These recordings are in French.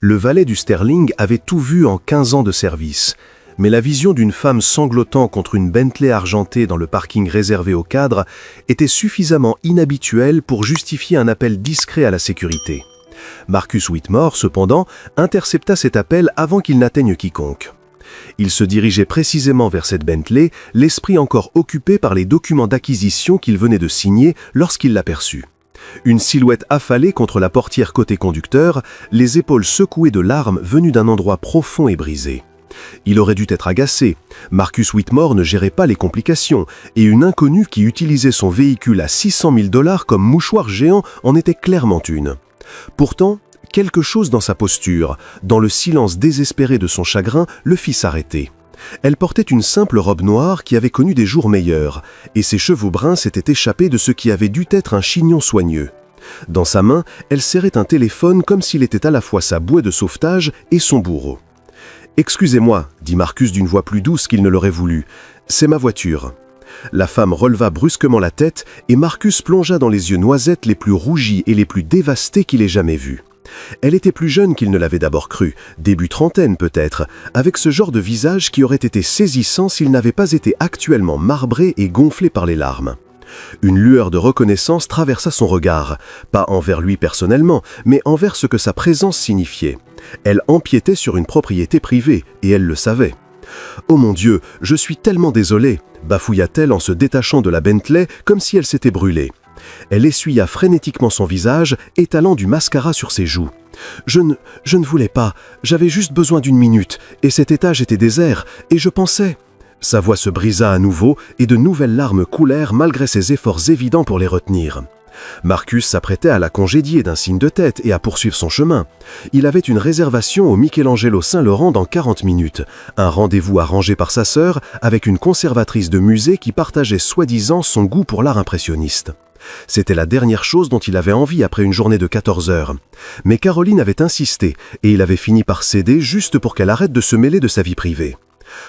Le valet du Sterling avait tout vu en 15 ans de service, mais la vision d'une femme sanglotant contre une Bentley argentée dans le parking réservé aux cadres était suffisamment inhabituelle pour justifier un appel discret à la sécurité. Marcus Whitmore, cependant, intercepta cet appel avant qu'il n'atteigne quiconque. Il se dirigeait précisément vers cette Bentley, l'esprit encore occupé par les documents d'acquisition qu'il venait de signer lorsqu'il l'aperçut. Une silhouette affalée contre la portière côté conducteur, les épaules secouées de larmes venues d'un endroit profond et brisé. Il aurait dû être agacé. Marcus Whitmore ne gérait pas les complications, et une inconnue qui utilisait son véhicule à 600 000 $ comme mouchoir géant en était clairement une. Pourtant, quelque chose dans sa posture, dans le silence désespéré de son chagrin, le fit s'arrêter. Elle portait une simple robe noire qui avait connu des jours meilleurs, et ses cheveux bruns s'étaient échappés de ce qui avait dû être un chignon soigneux. Dans sa main, elle serrait un téléphone comme s'il était à la fois sa bouée de sauvetage et son bourreau. « Excusez-moi » dit Marcus d'une voix plus douce qu'il ne l'aurait voulu. « C'est ma voiture. » La femme releva brusquement la tête et Marcus plongea dans les yeux noisettes les plus rougis et les plus dévastés qu'il ait jamais vus. Elle était plus jeune qu'il ne l'avait d'abord cru, début trentaine peut-être, avec ce genre de visage qui aurait été saisissant s'il n'avait pas été actuellement marbré et gonflé par les larmes. Une lueur de reconnaissance traversa son regard, pas envers lui personnellement, mais envers ce que sa présence signifiait. Elle empiétait sur une propriété privée, et elle le savait. « Oh mon Dieu, je suis tellement désolée !» bafouilla-t-elle en se détachant de la Bentley comme si elle s'était brûlée. Elle essuya frénétiquement son visage, étalant du mascara sur ses joues. « Je ne voulais pas, j'avais juste besoin d'une minute, et cet étage était désert, et je pensais... » Sa voix se brisa à nouveau, et de nouvelles larmes coulèrent malgré ses efforts évidents pour les retenir. Marcus s'apprêtait à la congédier d'un signe de tête et à poursuivre son chemin. Il avait une réservation au Michelangelo Saint-Laurent dans 40 minutes, un rendez-vous arrangé par sa sœur avec une conservatrice de musée qui partageait soi-disant son goût pour l'art impressionniste. C'était la dernière chose dont il avait envie après une journée de 14 heures. Mais Caroline avait insisté et il avait fini par céder juste pour qu'elle arrête de se mêler de sa vie privée.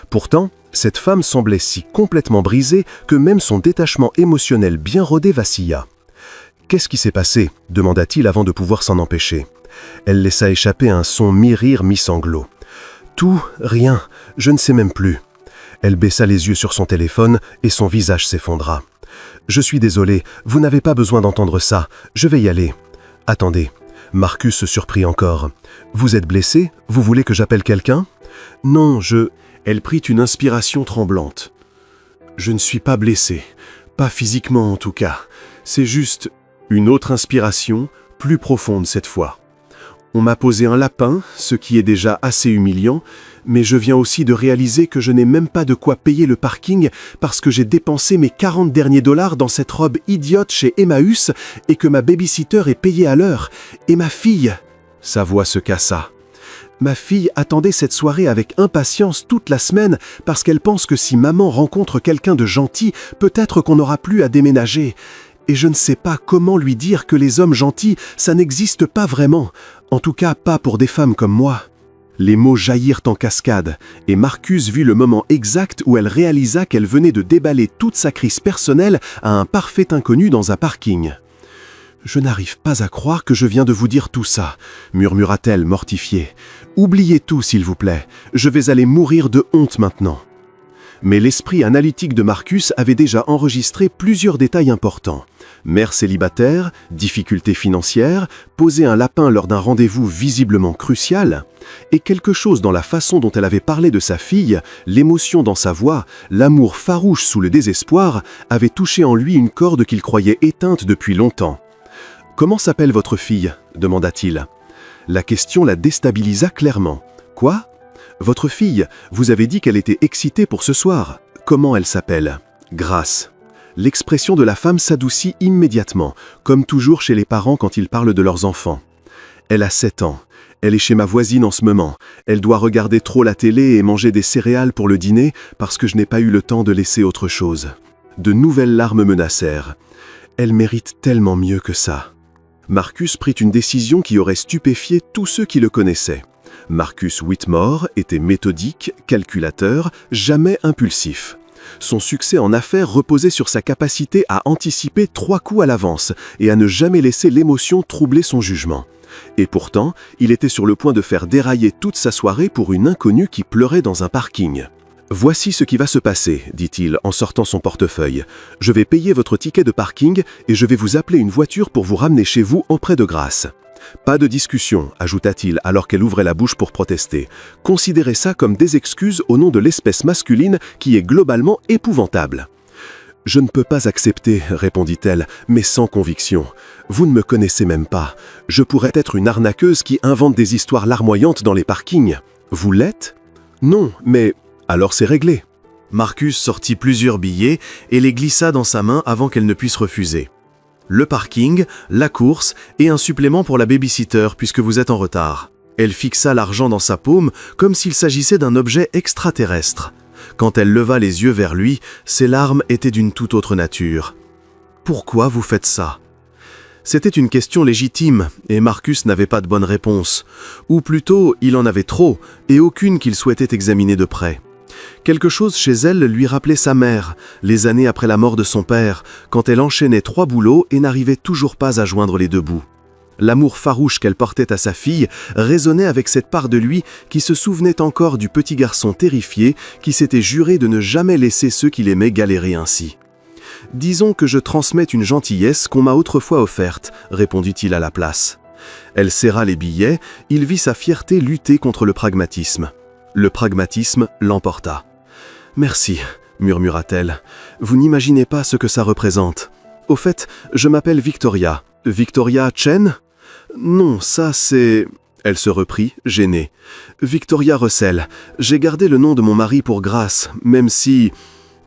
Pourtant, cette femme semblait si complètement brisée que même son détachement émotionnel bien rodé vacilla. « Qu'est-ce qui s'est passé ?» demanda-t-il avant de pouvoir s'en empêcher. Elle laissa échapper un son mi-rire, mi-sanglot. « Tout, rien, je ne sais même plus. » Elle baissa les yeux sur son téléphone et son visage s'effondra. « Je suis désolé, vous n'avez pas besoin d'entendre ça, je vais y aller. » « Attendez. » Marcus se surprit encore. « Vous êtes blessé? Vous voulez que j'appelle quelqu'un? »« Non, je... » Elle prit une inspiration tremblante. « Je ne suis pas blessé, pas physiquement en tout cas, c'est juste... » Une autre inspiration, plus profonde cette fois. On m'a posé un lapin, ce qui est déjà assez humiliant, mais je viens aussi de réaliser que je n'ai même pas de quoi payer le parking parce que j'ai dépensé mes 40 derniers dollars dans cette robe idiote chez Emmaüs et que ma babysitter est payée à l'heure. Et ma fille... Sa voix se cassa. Ma fille attendait cette soirée avec impatience toute la semaine parce qu'elle pense que si maman rencontre quelqu'un de gentil, peut-être qu'on n'aura plus à déménager. Et je ne sais pas comment lui dire que les hommes gentils, ça n'existe pas vraiment. En tout cas, pas pour des femmes comme moi. Les mots jaillirent en cascade, et Marcus vit le moment exact où elle réalisa qu'elle venait de déballer toute sa crise personnelle à un parfait inconnu dans un parking. « Je n'arrive pas à croire que je viens de vous dire tout ça, » murmura-t-elle mortifiée. « Oubliez tout, s'il vous plaît. Je vais aller mourir de honte maintenant. » Mais l'esprit analytique de Marcus avait déjà enregistré plusieurs détails importants. Mère célibataire, difficultés financières, poser un lapin lors d'un rendez-vous visiblement crucial, et quelque chose dans la façon dont elle avait parlé de sa fille, l'émotion dans sa voix, l'amour farouche sous le désespoir, avait touché en lui une corde qu'il croyait éteinte depuis longtemps. « Comment s'appelle votre fille ?» demanda-t-il. La question la déstabilisa clairement. « Quoi ? Votre fille, vous avez dit qu'elle était excitée pour ce soir. Comment elle s'appelle ? » « Grace. » L'expression de la femme s'adoucit immédiatement, comme toujours chez les parents quand ils parlent de leurs enfants. « Elle a 7 ans. Elle est chez ma voisine en ce moment. Elle doit regarder trop la télé et manger des céréales pour le dîner parce que je n'ai pas eu le temps de laisser autre chose. » De nouvelles larmes menacèrent. « Elle mérite tellement mieux que ça. » Marcus prit une décision qui aurait stupéfié tous ceux qui le connaissaient. Marcus Whitmore était méthodique, calculateur, jamais impulsif. Son succès en affaires reposait sur sa capacité à anticiper 3 coups à l'avance et à ne jamais laisser l'émotion troubler son jugement. Et pourtant, il était sur le point de faire dérailler toute sa soirée pour une inconnue qui pleurait dans un parking. « Voici ce qui va se passer, dit-il en sortant son portefeuille. Je vais payer votre ticket de parking et je vais vous appeler une voiture pour vous ramener chez vous en prêt de grâce. Pas de discussion, ajouta-t-il alors qu'elle ouvrait la bouche pour protester. Considérez ça comme des excuses au nom de l'espèce masculine qui est globalement épouvantable. Je ne peux pas accepter, répondit-elle, mais sans conviction. Vous ne me connaissez même pas. Je pourrais être une arnaqueuse qui invente des histoires larmoyantes dans les parkings. Vous l'êtes? Non, mais alors c'est réglé. Marcus sortit plusieurs billets et les glissa dans sa main avant qu'elle ne puisse refuser. Le parking, la course et un supplément pour la babysitter puisque vous êtes en retard. Elle fixa l'argent dans sa paume comme s'il s'agissait d'un objet extraterrestre. Quand elle leva les yeux vers lui, ses larmes étaient d'une toute autre nature. « Pourquoi vous faites ça ?» C'était une question légitime et Marcus n'avait pas de bonne réponse. Ou plutôt, il en avait trop et aucune qu'il souhaitait examiner de près. Quelque chose chez elle lui rappelait sa mère, les années après la mort de son père, quand elle enchaînait 3 boulots et n'arrivait toujours pas à joindre les 2 bouts. L'amour farouche qu'elle portait à sa fille résonnait avec cette part de lui qui se souvenait encore du petit garçon terrifié qui s'était juré de ne jamais laisser ceux qu'il aimait galérer ainsi. « Disons que je transmets une gentillesse qu'on m'a autrefois offerte, répondit-il à la place. Elle serra les billets, il vit sa fierté lutter contre le pragmatisme. Le pragmatisme l'emporta. « Merci, murmura-t-elle. Vous n'imaginez pas ce que ça représente. Au fait, je m'appelle Victoria. Victoria Chen ? Non, ça c'est... » Elle se reprit, gênée. « Victoria Russell. J'ai gardé le nom de mon mari pour grâce, même si... »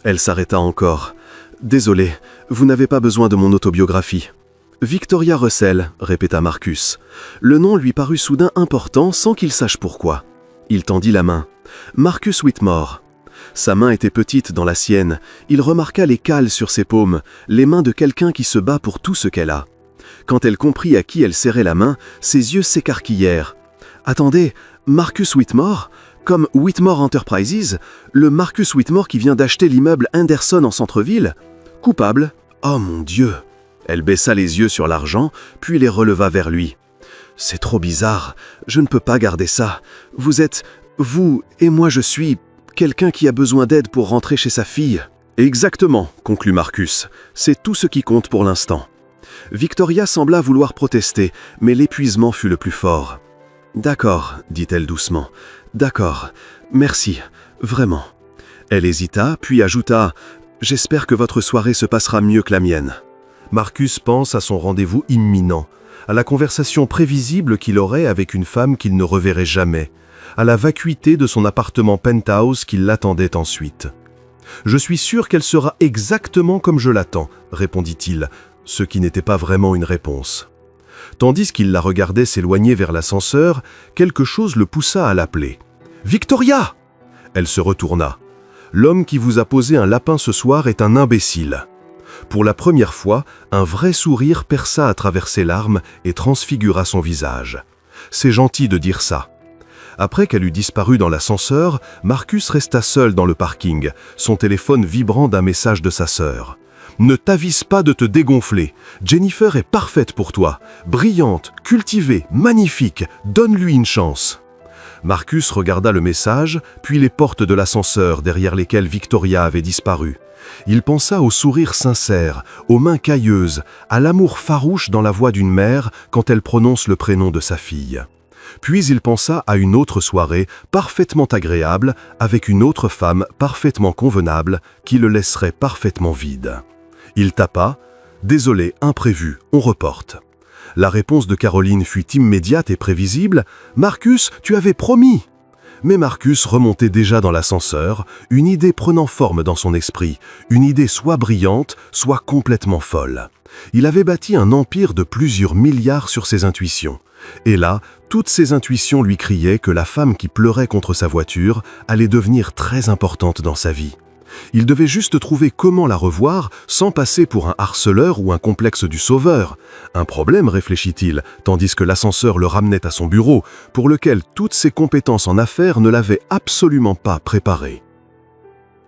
Elle s'arrêta encore. « Désolé, vous n'avez pas besoin de mon autobiographie. »« Victoria Russell, » répéta Marcus. Le nom lui parut soudain important sans qu'il sache pourquoi. Il tendit la main. « Marcus Whitmore. » Sa main était petite dans la sienne. Il remarqua les cales sur ses paumes, les mains de quelqu'un qui se bat pour tout ce qu'elle a. Quand elle comprit à qui elle serrait la main, ses yeux s'écarquillèrent. « Attendez, Marcus Whitmore ? Comme Whitmore Enterprises ? Le Marcus Whitmore qui vient d'acheter l'immeuble Henderson en centre-ville ? Coupable ? Oh mon Dieu !» Elle baissa les yeux sur l'argent, puis les releva vers lui. « C'est trop bizarre, je ne peux pas garder ça. Vous êtes, vous, et moi je suis, quelqu'un qui a besoin d'aide pour rentrer chez sa fille. » « Exactement, » conclut Marcus. « C'est tout ce qui compte pour l'instant. » Victoria sembla vouloir protester, mais l'épuisement fut le plus fort. « D'accord, » dit-elle doucement. « D'accord, merci, vraiment. » Elle hésita, puis ajouta « J'espère que votre soirée se passera mieux que la mienne. » Marcus pense à son rendez-vous imminent, à la conversation prévisible qu'il aurait avec une femme qu'il ne reverrait jamais, à la vacuité de son appartement penthouse qui l'attendait ensuite. « Je suis sûr qu'elle sera exactement comme je l'attends, » répondit-il, ce qui n'était pas vraiment une réponse. Tandis qu'il la regardait s'éloigner vers l'ascenseur, quelque chose le poussa à l'appeler. « Victoria !» Elle se retourna. « L'homme qui vous a posé un lapin ce soir est un imbécile. » Pour la première fois, un vrai sourire perça à travers ses larmes et transfigura son visage. « C'est gentil de dire ça. » Après qu'elle eut disparu dans l'ascenseur, Marcus resta seul dans le parking, son téléphone vibrant d'un message de sa sœur. « Ne t'avise pas de te dégonfler. Jennifer est parfaite pour toi. Brillante, cultivée, magnifique. Donne-lui une chance. » Marcus regarda le message, puis les portes de l'ascenseur derrière lesquelles Victoria avait disparu. Il pensa au sourire sincère, aux mains cailleuses, à l'amour farouche dans la voix d'une mère quand elle prononce le prénom de sa fille. Puis il pensa à une autre soirée parfaitement agréable avec une autre femme parfaitement convenable qui le laisserait parfaitement vide. Il tapa « Désolé, imprévu, on reporte. » La réponse de Caroline fut immédiate et prévisible « Marcus, tu avais promis !» Mais Marcus remontait déjà dans l'ascenseur, une idée prenant forme dans son esprit, une idée soit brillante, soit complètement folle. Il avait bâti un empire de plusieurs milliards sur ses intuitions. Et là, toutes ses intuitions lui criaient que la femme qui pleurait contre sa voiture allait devenir très importante dans sa vie. Il devait juste trouver comment la revoir sans passer pour un harceleur ou un complexe du sauveur. Un problème, réfléchit-il, tandis que l'ascenseur le ramenait à son bureau, pour lequel toutes ses compétences en affaires ne l'avaient absolument pas préparé.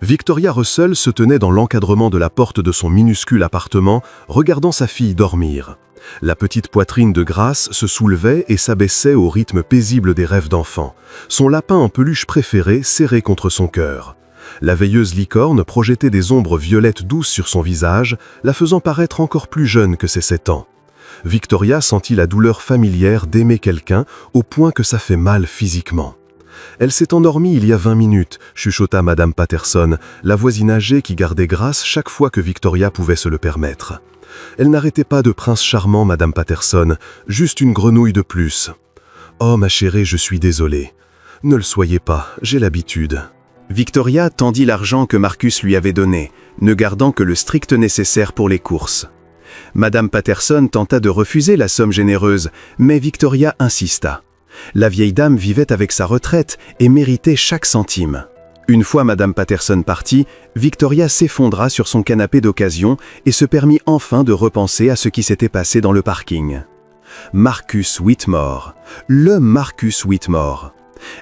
Victoria Russell se tenait dans l'encadrement de la porte de son minuscule appartement, regardant sa fille dormir. La petite poitrine de Grace se soulevait et s'abaissait au rythme paisible des rêves d'enfant, son lapin en peluche préféré serré contre son cœur. La veilleuse licorne projetait des ombres violettes douces sur son visage, la faisant paraître encore plus jeune que ses 7 ans. Victoria sentit la douleur familière d'aimer quelqu'un au point que ça fait mal physiquement. Elle s'est endormie il y a 20 minutes, chuchota Madame Patterson, la voisine âgée qui gardait Grace chaque fois que Victoria pouvait se le permettre. Elle n'arrêtait pas de prince charmant, Madame Patterson, juste une grenouille de plus. Oh, ma chérie, je suis désolée. Ne le soyez pas, j'ai l'habitude. Victoria tendit l'argent que Marcus lui avait donné, ne gardant que le strict nécessaire pour les courses. Madame Patterson tenta de refuser la somme généreuse, mais Victoria insista. La vieille dame vivait avec sa retraite et méritait chaque centime. Une fois Madame Patterson partie, Victoria s'effondra sur son canapé d'occasion et se permit enfin de repenser à ce qui s'était passé dans le parking. Marcus Whitmore, le Marcus Whitmore.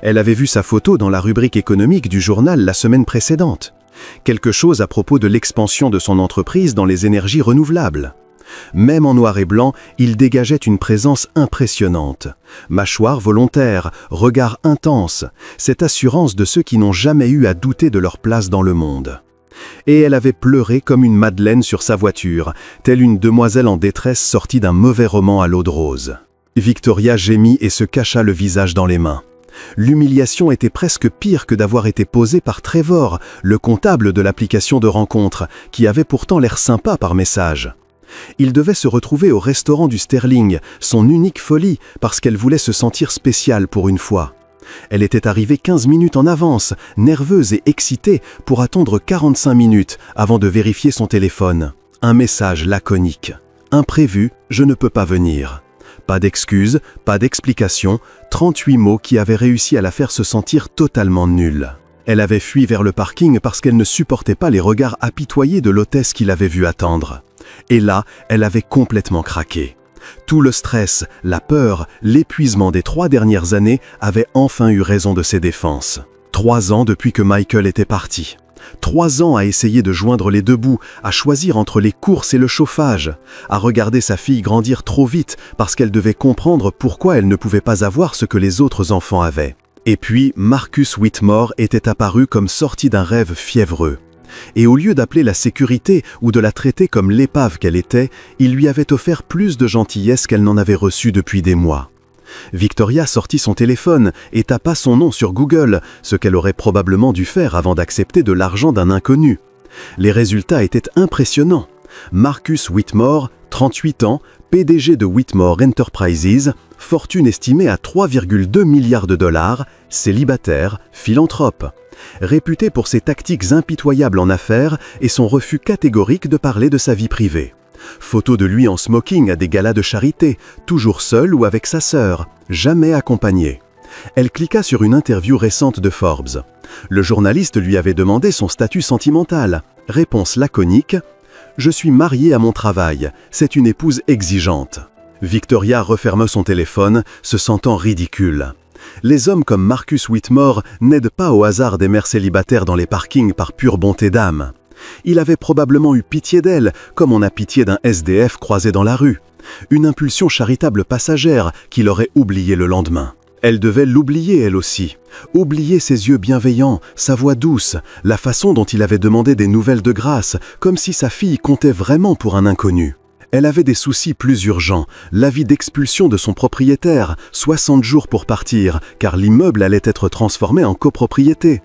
Elle avait vu sa photo dans la rubrique économique du journal la semaine précédente. Quelque chose à propos de l'expansion de son entreprise dans les énergies renouvelables. Même en noir et blanc, il dégageait une présence impressionnante. Mâchoire volontaire, regard intense, cette assurance de ceux qui n'ont jamais eu à douter de leur place dans le monde. Et elle avait pleuré comme une madeleine sur sa voiture, telle une demoiselle en détresse sortie d'un mauvais roman à l'eau de rose. Victoria gémit et se cacha le visage dans les mains. L'humiliation était presque pire que d'avoir été posée par Trevor, le comptable de l'application de rencontre, qui avait pourtant l'air sympa par message. Il devait se retrouver au restaurant du Sterling, son unique folie, parce qu'elle voulait se sentir spéciale pour une fois. Elle était arrivée 15 minutes en avance, nerveuse et excitée, pour attendre 45 minutes avant de vérifier son téléphone. Un message laconique. Imprévu, je ne peux pas venir. Pas d'excuses, pas d'explications, 38 mots qui avaient réussi à la faire se sentir totalement nulle. Elle avait fui vers le parking parce qu'elle ne supportait pas les regards apitoyés de l'hôtesse qui l'avait vue attendre. Et là, elle avait complètement craqué. Tout le stress, la peur, l'épuisement des 3 dernières années avaient enfin eu raison de ses défenses. 3 ans depuis que Michael était parti. 3 ans à essayer de joindre les deux bouts, à choisir entre les courses et le chauffage, à regarder sa fille grandir trop vite parce qu'elle devait comprendre pourquoi elle ne pouvait pas avoir ce que les autres enfants avaient. Et puis, Marcus Whitmore était apparu comme sorti d'un rêve fiévreux. Et au lieu d'appeler la sécurité ou de la traiter comme l'épave qu'elle était, il lui avait offert plus de gentillesse qu'elle n'en avait reçu depuis des mois. Victoria sortit son téléphone et tapa son nom sur Google, ce qu'elle aurait probablement dû faire avant d'accepter de l'argent d'un inconnu. Les résultats étaient impressionnants. Marcus Whitmore, 38 ans, PDG de Whitmore Enterprises, fortune estimée à 3,2 milliards de dollars, célibataire, philanthrope. Réputé pour ses tactiques impitoyables en affaires et son refus catégorique de parler de sa vie privée. Photo de lui en smoking à des galas de charité, toujours seul ou avec sa sœur, jamais accompagné. Elle cliqua sur une interview récente de Forbes. Le journaliste lui avait demandé son statut sentimental. Réponse laconique: « Je suis mariée à mon travail, c'est une épouse exigeante. » Victoria referma son téléphone, se sentant ridicule. Les hommes comme Marcus Whitmore n'aident pas au hasard des mères célibataires dans les parkings par pure bonté d'âme. Il avait probablement eu pitié d'elle, comme on a pitié d'un SDF croisé dans la rue. Une impulsion charitable passagère qu'il aurait oublié le lendemain. Elle devait l'oublier elle aussi. Oublier ses yeux bienveillants, sa voix douce, la façon dont il avait demandé des nouvelles de Grace, comme si sa fille comptait vraiment pour un inconnu. Elle avait des soucis plus urgents, l'avis d'expulsion de son propriétaire, 60 jours pour partir, car l'immeuble allait être transformé en copropriété.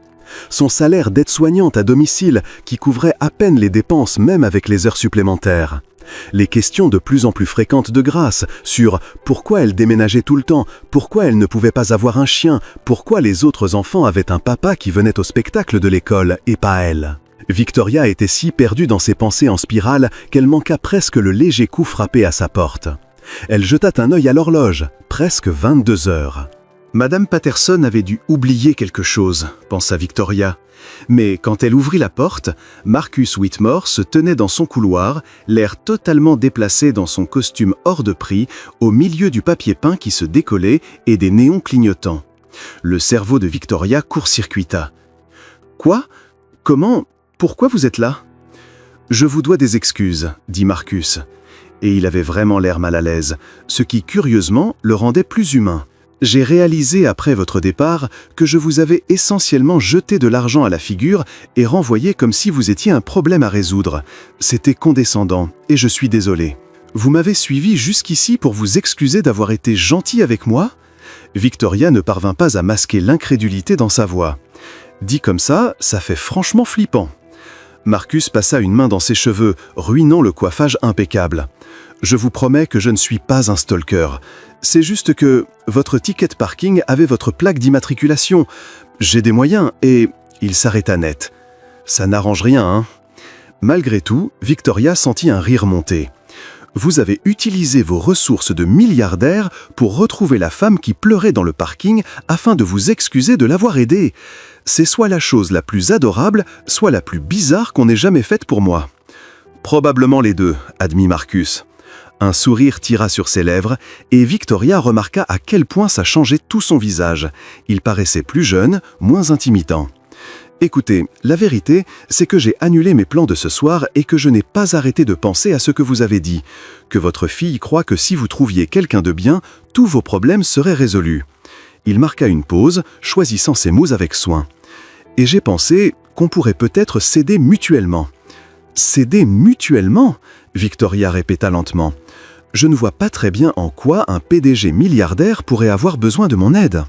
Son salaire d'aide-soignante à domicile, qui couvrait à peine les dépenses même avec les heures supplémentaires. Les questions de plus en plus fréquentes de Grace sur pourquoi elle déménageait tout le temps, pourquoi elle ne pouvait pas avoir un chien, pourquoi les autres enfants avaient un papa qui venait au spectacle de l'école et pas elle. Victoria était si perdue dans ses pensées en spirale qu'elle manqua presque le léger coup frappé à sa porte. Elle jeta un œil à l'horloge, presque 22 heures. Madame Patterson avait dû oublier quelque chose, pensa Victoria. Mais quand elle ouvrit la porte, Marcus Whitmore se tenait dans son couloir, l'air totalement déplacé dans son costume hors de prix, au milieu du papier peint qui se décollait et des néons clignotants. Le cerveau de Victoria court-circuita. « Quoi ? Comment? Pourquoi vous êtes là? Je vous dois des excuses, dit Marcus. Et il avait vraiment l'air mal à l'aise, ce qui, curieusement, le rendait plus humain. J'ai réalisé après votre départ que je vous avais essentiellement jeté de l'argent à la figure et renvoyé comme si vous étiez un problème à résoudre. C'était condescendant, et je suis désolé. Vous m'avez suivi jusqu'ici pour vous excuser d'avoir été gentil avec moi? Victoria ne parvint pas à masquer l'incrédulité dans sa voix. Dit comme ça fait franchement flippant. Marcus passa une main dans ses cheveux, ruinant le coiffage impeccable. Je vous promets que je ne suis pas un stalker. C'est juste que votre ticket de parking avait votre plaque d'immatriculation. J'ai des moyens et il s'arrêta net. Ça n'arrange rien, hein? Malgré tout, Victoria sentit un rire monter. Vous avez utilisé vos ressources de milliardaire pour retrouver la femme qui pleurait dans le parking afin de vous excuser de l'avoir aidée. C'est soit la chose la plus adorable, soit la plus bizarre qu'on ait jamais faite pour moi. Probablement les deux, admit Marcus. Un sourire tira sur ses lèvres et Victoria remarqua à quel point ça changeait tout son visage. Il paraissait plus jeune, moins intimidant. Écoutez, la vérité, c'est que j'ai annulé mes plans de ce soir et que je n'ai pas arrêté de penser à ce que vous avez dit, que votre fille croit que si vous trouviez quelqu'un de bien, tous vos problèmes seraient résolus. Il marqua une pause, choisissant ses mots avec soin. Et j'ai pensé qu'on pourrait peut-être s'aider mutuellement. S'aider mutuellement? Victoria répéta lentement. Je ne vois pas très bien en quoi un PDG milliardaire pourrait avoir besoin de mon aide.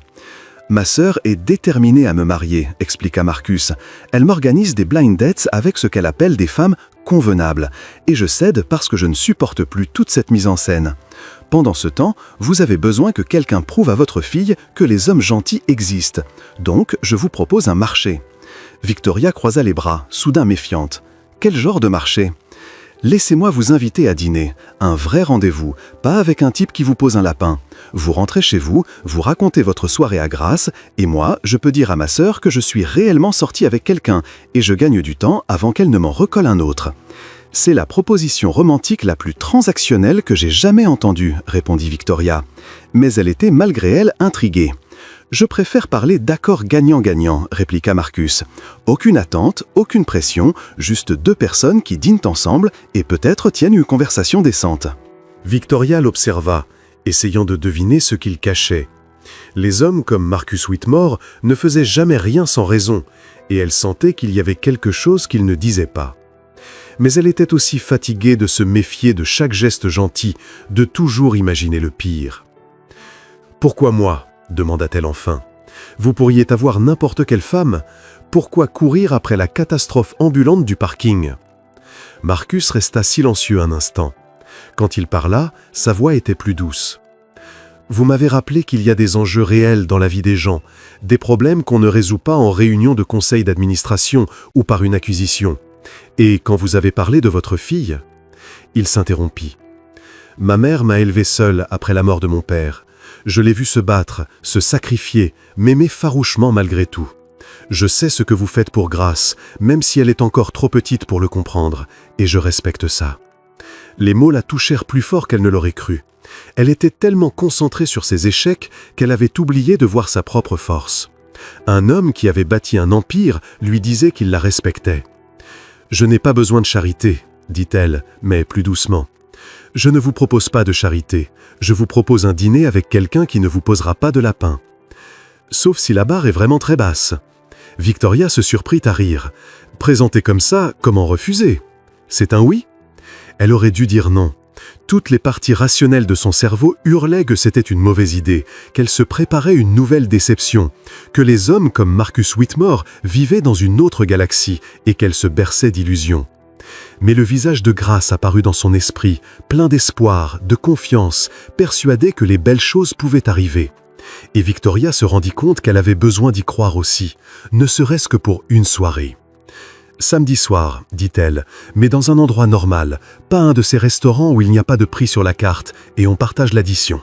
Ma sœur est déterminée à me marier, expliqua Marcus. Elle m'organise des blind dates avec ce qu'elle appelle des femmes convenables. Et je cède parce que je ne supporte plus toute cette mise en scène. Pendant ce temps, vous avez besoin que quelqu'un prouve à votre fille que les hommes gentils existent. Donc, je vous propose un marché. Victoria croisa les bras, soudain méfiante. Quel genre de marché? Laissez-moi vous inviter à dîner. Un vrai rendez-vous, pas avec un type qui vous pose un lapin. Vous rentrez chez vous, vous racontez votre soirée à Grasse, et moi, je peux dire à ma sœur que je suis réellement sorti avec quelqu'un, et je gagne du temps avant qu'elle ne m'en recolle un autre. C'est la proposition romantique la plus transactionnelle que j'ai jamais entendue, répondit Victoria. Mais elle était malgré elle intriguée. Je préfère parler d'accord gagnant-gagnant, répliqua Marcus. Aucune attente, aucune pression, juste deux personnes qui dînent ensemble et peut-être tiennent une conversation décente. Victoria l'observa, essayant de deviner ce qu'il cachait. Les hommes comme Marcus Whitmore ne faisaient jamais rien sans raison, et elle sentait qu'il y avait quelque chose qu'il ne disait pas. Mais elle était aussi fatiguée de se méfier de chaque geste gentil, de toujours imaginer le pire. « Pourquoi moi ?» demanda-t-elle enfin. « Vous pourriez avoir n'importe quelle femme. Pourquoi courir après la catastrophe ambulante du parking ?» Marcus resta silencieux un instant. Quand il parla, sa voix était plus douce. « Vous m'avez rappelé qu'il y a des enjeux réels dans la vie des gens, des problèmes qu'on ne résout pas en réunion de conseil d'administration ou par une acquisition. Et quand vous avez parlé de votre fille... » Il s'interrompit. « Ma mère m'a élevé seule après la mort de mon père. Je l'ai vue se battre, se sacrifier, m'aimer farouchement malgré tout. Je sais ce que vous faites pour Grace, même si elle est encore trop petite pour le comprendre, et je respecte ça. » Les mots la touchèrent plus fort qu'elle ne l'aurait cru. Elle était tellement concentrée sur ses échecs qu'elle avait oublié de voir sa propre force. Un homme qui avait bâti un empire lui disait qu'il la respectait. « Je n'ai pas besoin de charité, » dit-elle, mais plus doucement. « Je ne vous propose pas de charité. Je vous propose un dîner avec quelqu'un qui ne vous posera pas de lapin. » Sauf si la barre est vraiment très basse. Victoria se surprit à rire. Présenté comme ça, comment refuser? C'est un oui? Elle aurait dû dire non. Toutes les parties rationnelles de son cerveau hurlaient que c'était une mauvaise idée, qu'elle se préparait une nouvelle déception, que les hommes comme Marcus Whitmore vivaient dans une autre galaxie et qu'elle se berçait d'illusions. Mais le visage de Grace apparut dans son esprit, plein d'espoir, de confiance, persuadé que les belles choses pouvaient arriver. Et Victoria se rendit compte qu'elle avait besoin d'y croire aussi, ne serait-ce que pour une soirée. « Samedi soir, dit-elle, mais dans un endroit normal, pas un de ces restaurants où il n'y a pas de prix sur la carte et on partage l'addition.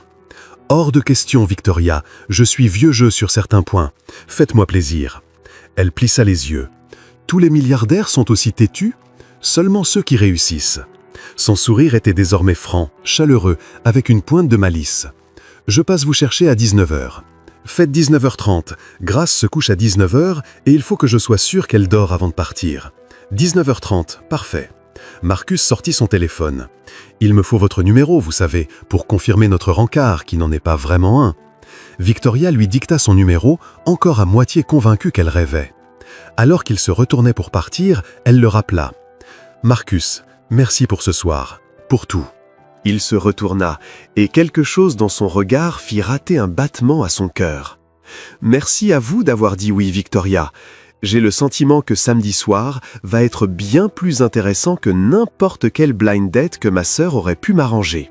Hors de question, Victoria, je suis vieux jeu sur certains points. Faites-moi plaisir. » Elle plissa les yeux. « Tous les milliardaires sont aussi têtus ? Seulement ceux qui réussissent. » Son sourire était désormais franc, chaleureux, avec une pointe de malice. « Je passe vous chercher à 19h. » Faites 19h30. Grace se couche à 19h et il faut que je sois sûr qu'elle dort avant de partir. 19h30, parfait. Marcus sortit son téléphone. Il me faut votre numéro, vous savez, pour confirmer notre rencard, qui n'en est pas vraiment un. Victoria lui dicta son numéro, encore à moitié convaincue qu'elle rêvait. Alors qu'il se retournait pour partir, elle le rappela. « Marcus, merci pour ce soir, pour tout. » Il se retourna, et quelque chose dans son regard fit rater un battement à son cœur. « Merci à vous d'avoir dit oui, Victoria. J'ai le sentiment que samedi soir va être bien plus intéressant que n'importe quel blind date que ma sœur aurait pu m'arranger. »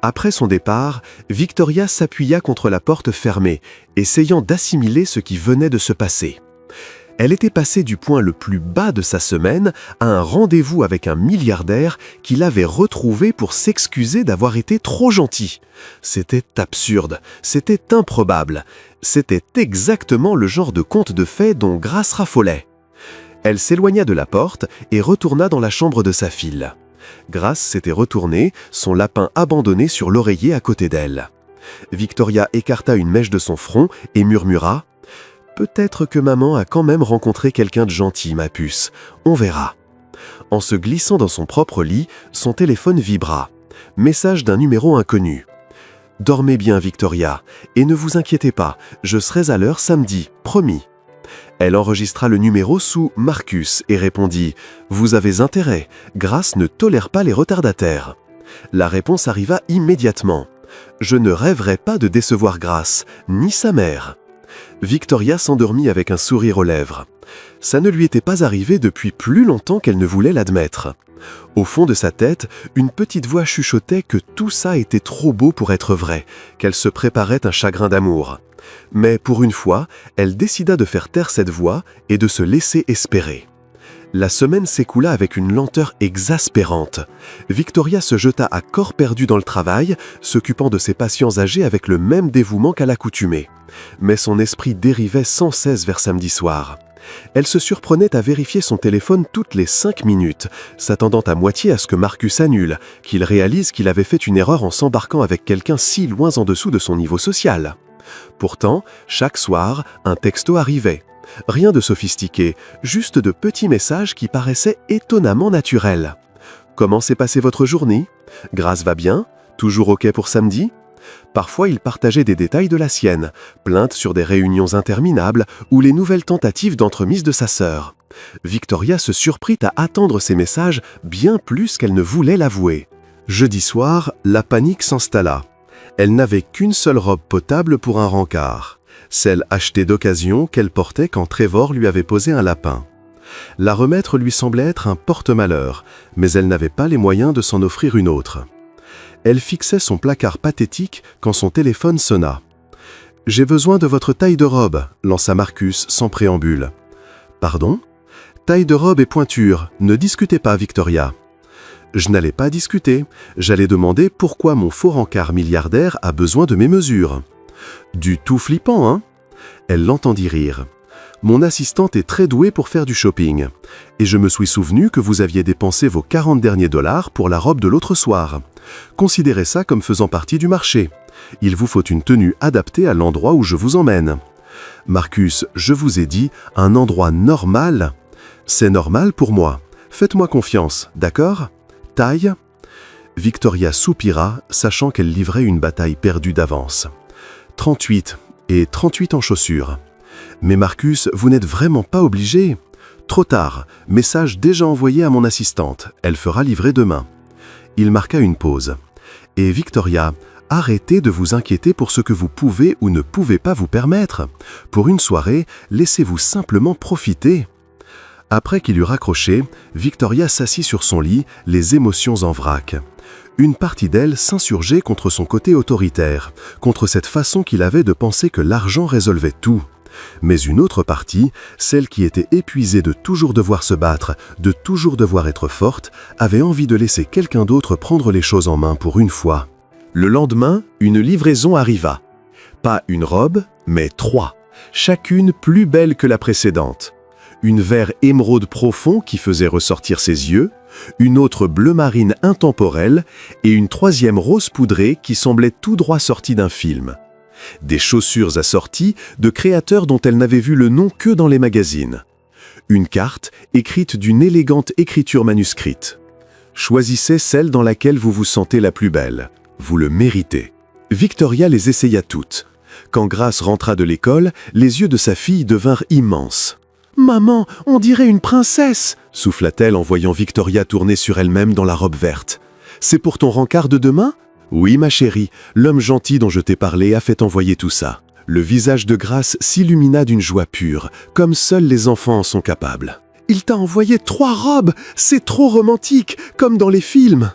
Après son départ, Victoria s'appuya contre la porte fermée, essayant d'assimiler ce qui venait de se passer. Elle était passée du point le plus bas de sa semaine à un rendez-vous avec un milliardaire qui l'avait retrouvée pour s'excuser d'avoir été trop gentil. C'était absurde, c'était improbable, c'était exactement le genre de conte de fées dont Grace raffolait. Elle s'éloigna de la porte et retourna dans la chambre de sa fille. Grace s'était retournée, son lapin abandonné sur l'oreiller à côté d'elle. Victoria écarta une mèche de son front et murmura « Peut-être que maman a quand même rencontré quelqu'un de gentil, ma puce. On verra. » En se glissant dans son propre lit, son téléphone vibra. Message d'un numéro inconnu. « Dormez bien, Victoria, et ne vous inquiétez pas, je serai à l'heure samedi, promis. » Elle enregistra le numéro sous Marcus et répondit « Vous avez intérêt, Grace ne tolère pas les retardataires. » La réponse arriva immédiatement. « Je ne rêverais pas de décevoir Grace, ni sa mère. » Victoria s'endormit avec un sourire aux lèvres. Ça ne lui était pas arrivé depuis plus longtemps qu'elle ne voulait l'admettre. Au fond de sa tête, une petite voix chuchotait que tout ça était trop beau pour être vrai, qu'elle se préparait un chagrin d'amour. Mais pour une fois, elle décida de faire taire cette voix et de se laisser espérer. La semaine s'écoula avec une lenteur exaspérante. Victoria se jeta à corps perdu dans le travail, s'occupant de ses patients âgés avec le même dévouement qu'à l'accoutumée. Mais son esprit dérivait sans cesse vers samedi soir. Elle se surprenait à vérifier son téléphone toutes les 5 minutes, s'attendant à moitié à ce que Marcus annule, qu'il réalise qu'il avait fait une erreur en s'embarquant avec quelqu'un si loin en dessous de son niveau social. Pourtant, chaque soir, un texto arrivait. Rien de sophistiqué, juste de petits messages qui paraissaient étonnamment naturels. « Comment s'est passée votre journée ? Grace va bien ? Toujours OK pour samedi ?» Parfois, il partageait des détails de la sienne, plaintes sur des réunions interminables ou les nouvelles tentatives d'entremise de sa sœur. Victoria se surprit à attendre ces messages bien plus qu'elle ne voulait l'avouer. Jeudi soir, la panique s'installa. Elle n'avait qu'une seule robe potable pour un rencard, celle achetée d'occasion qu'elle portait quand Trevor lui avait posé un lapin. La remettre lui semblait être un porte-malheur, mais elle n'avait pas les moyens de s'en offrir une autre. Elle fixait son placard pathétique quand son téléphone sonna. « J'ai besoin de votre taille de robe », lança Marcus sans préambule. « Pardon ? Taille de robe et pointure, ne discutez pas, Victoria. » Je n'allais pas discuter, j'allais demander pourquoi mon faux rencard milliardaire a besoin de mes mesures. Du tout flippant, hein ? Elle l'entendit rire. Mon assistante est très douée pour faire du shopping. Et je me suis souvenu que vous aviez dépensé vos 40 derniers dollars pour la robe de l'autre soir. Considérez ça comme faisant partie du marché. Il vous faut une tenue adaptée à l'endroit où je vous emmène. Marcus, je vous ai dit, un endroit normal. C'est normal pour moi. Faites-moi confiance, d'accord ? Taille ? Victoria soupira, sachant qu'elle livrait une bataille perdue d'avance. 38, et 38 en chaussures. Mais Marcus, vous n'êtes vraiment pas obligé. Trop tard, message déjà envoyé à mon assistante, elle fera livrer demain. Il marqua une pause. Et Victoria, arrêtez de vous inquiéter pour ce que vous pouvez ou ne pouvez pas vous permettre. Pour une soirée, laissez-vous simplement profiter. Après qu'il eut raccroché, Victoria s'assit sur son lit, les émotions en vrac. Une partie d'elle s'insurgeait contre son côté autoritaire, contre cette façon qu'il avait de penser que l'argent résolvait tout. Mais une autre partie, celle qui était épuisée de toujours devoir se battre, de toujours devoir être forte, avait envie de laisser quelqu'un d'autre prendre les choses en main pour une fois. Le lendemain, une livraison arriva. Pas une robe, mais 3, chacune plus belle que la précédente. Une vert émeraude profond qui faisait ressortir ses yeux, une autre bleu marine intemporelle et une troisième rose poudrée qui semblait tout droit sortie d'un film. Des chaussures assorties de créateurs dont elle n'avait vu le nom que dans les magazines. Une carte écrite d'une élégante écriture manuscrite. Choisissez celle dans laquelle vous vous sentez la plus belle. Vous le méritez. Victoria les essaya toutes. Quand Grace rentra de l'école, les yeux de sa fille devinrent immenses. « Maman, on dirait une princesse !» souffla-t-elle en voyant Victoria tourner sur elle-même dans la robe verte. « C'est pour ton rencard de demain ?»« Oui, ma chérie, l'homme gentil dont je t'ai parlé a fait envoyer tout ça. » Le visage de Grace s'illumina d'une joie pure, comme seuls les enfants en sont capables. « Il t'a envoyé 3 robes! C'est trop romantique, comme dans les films !»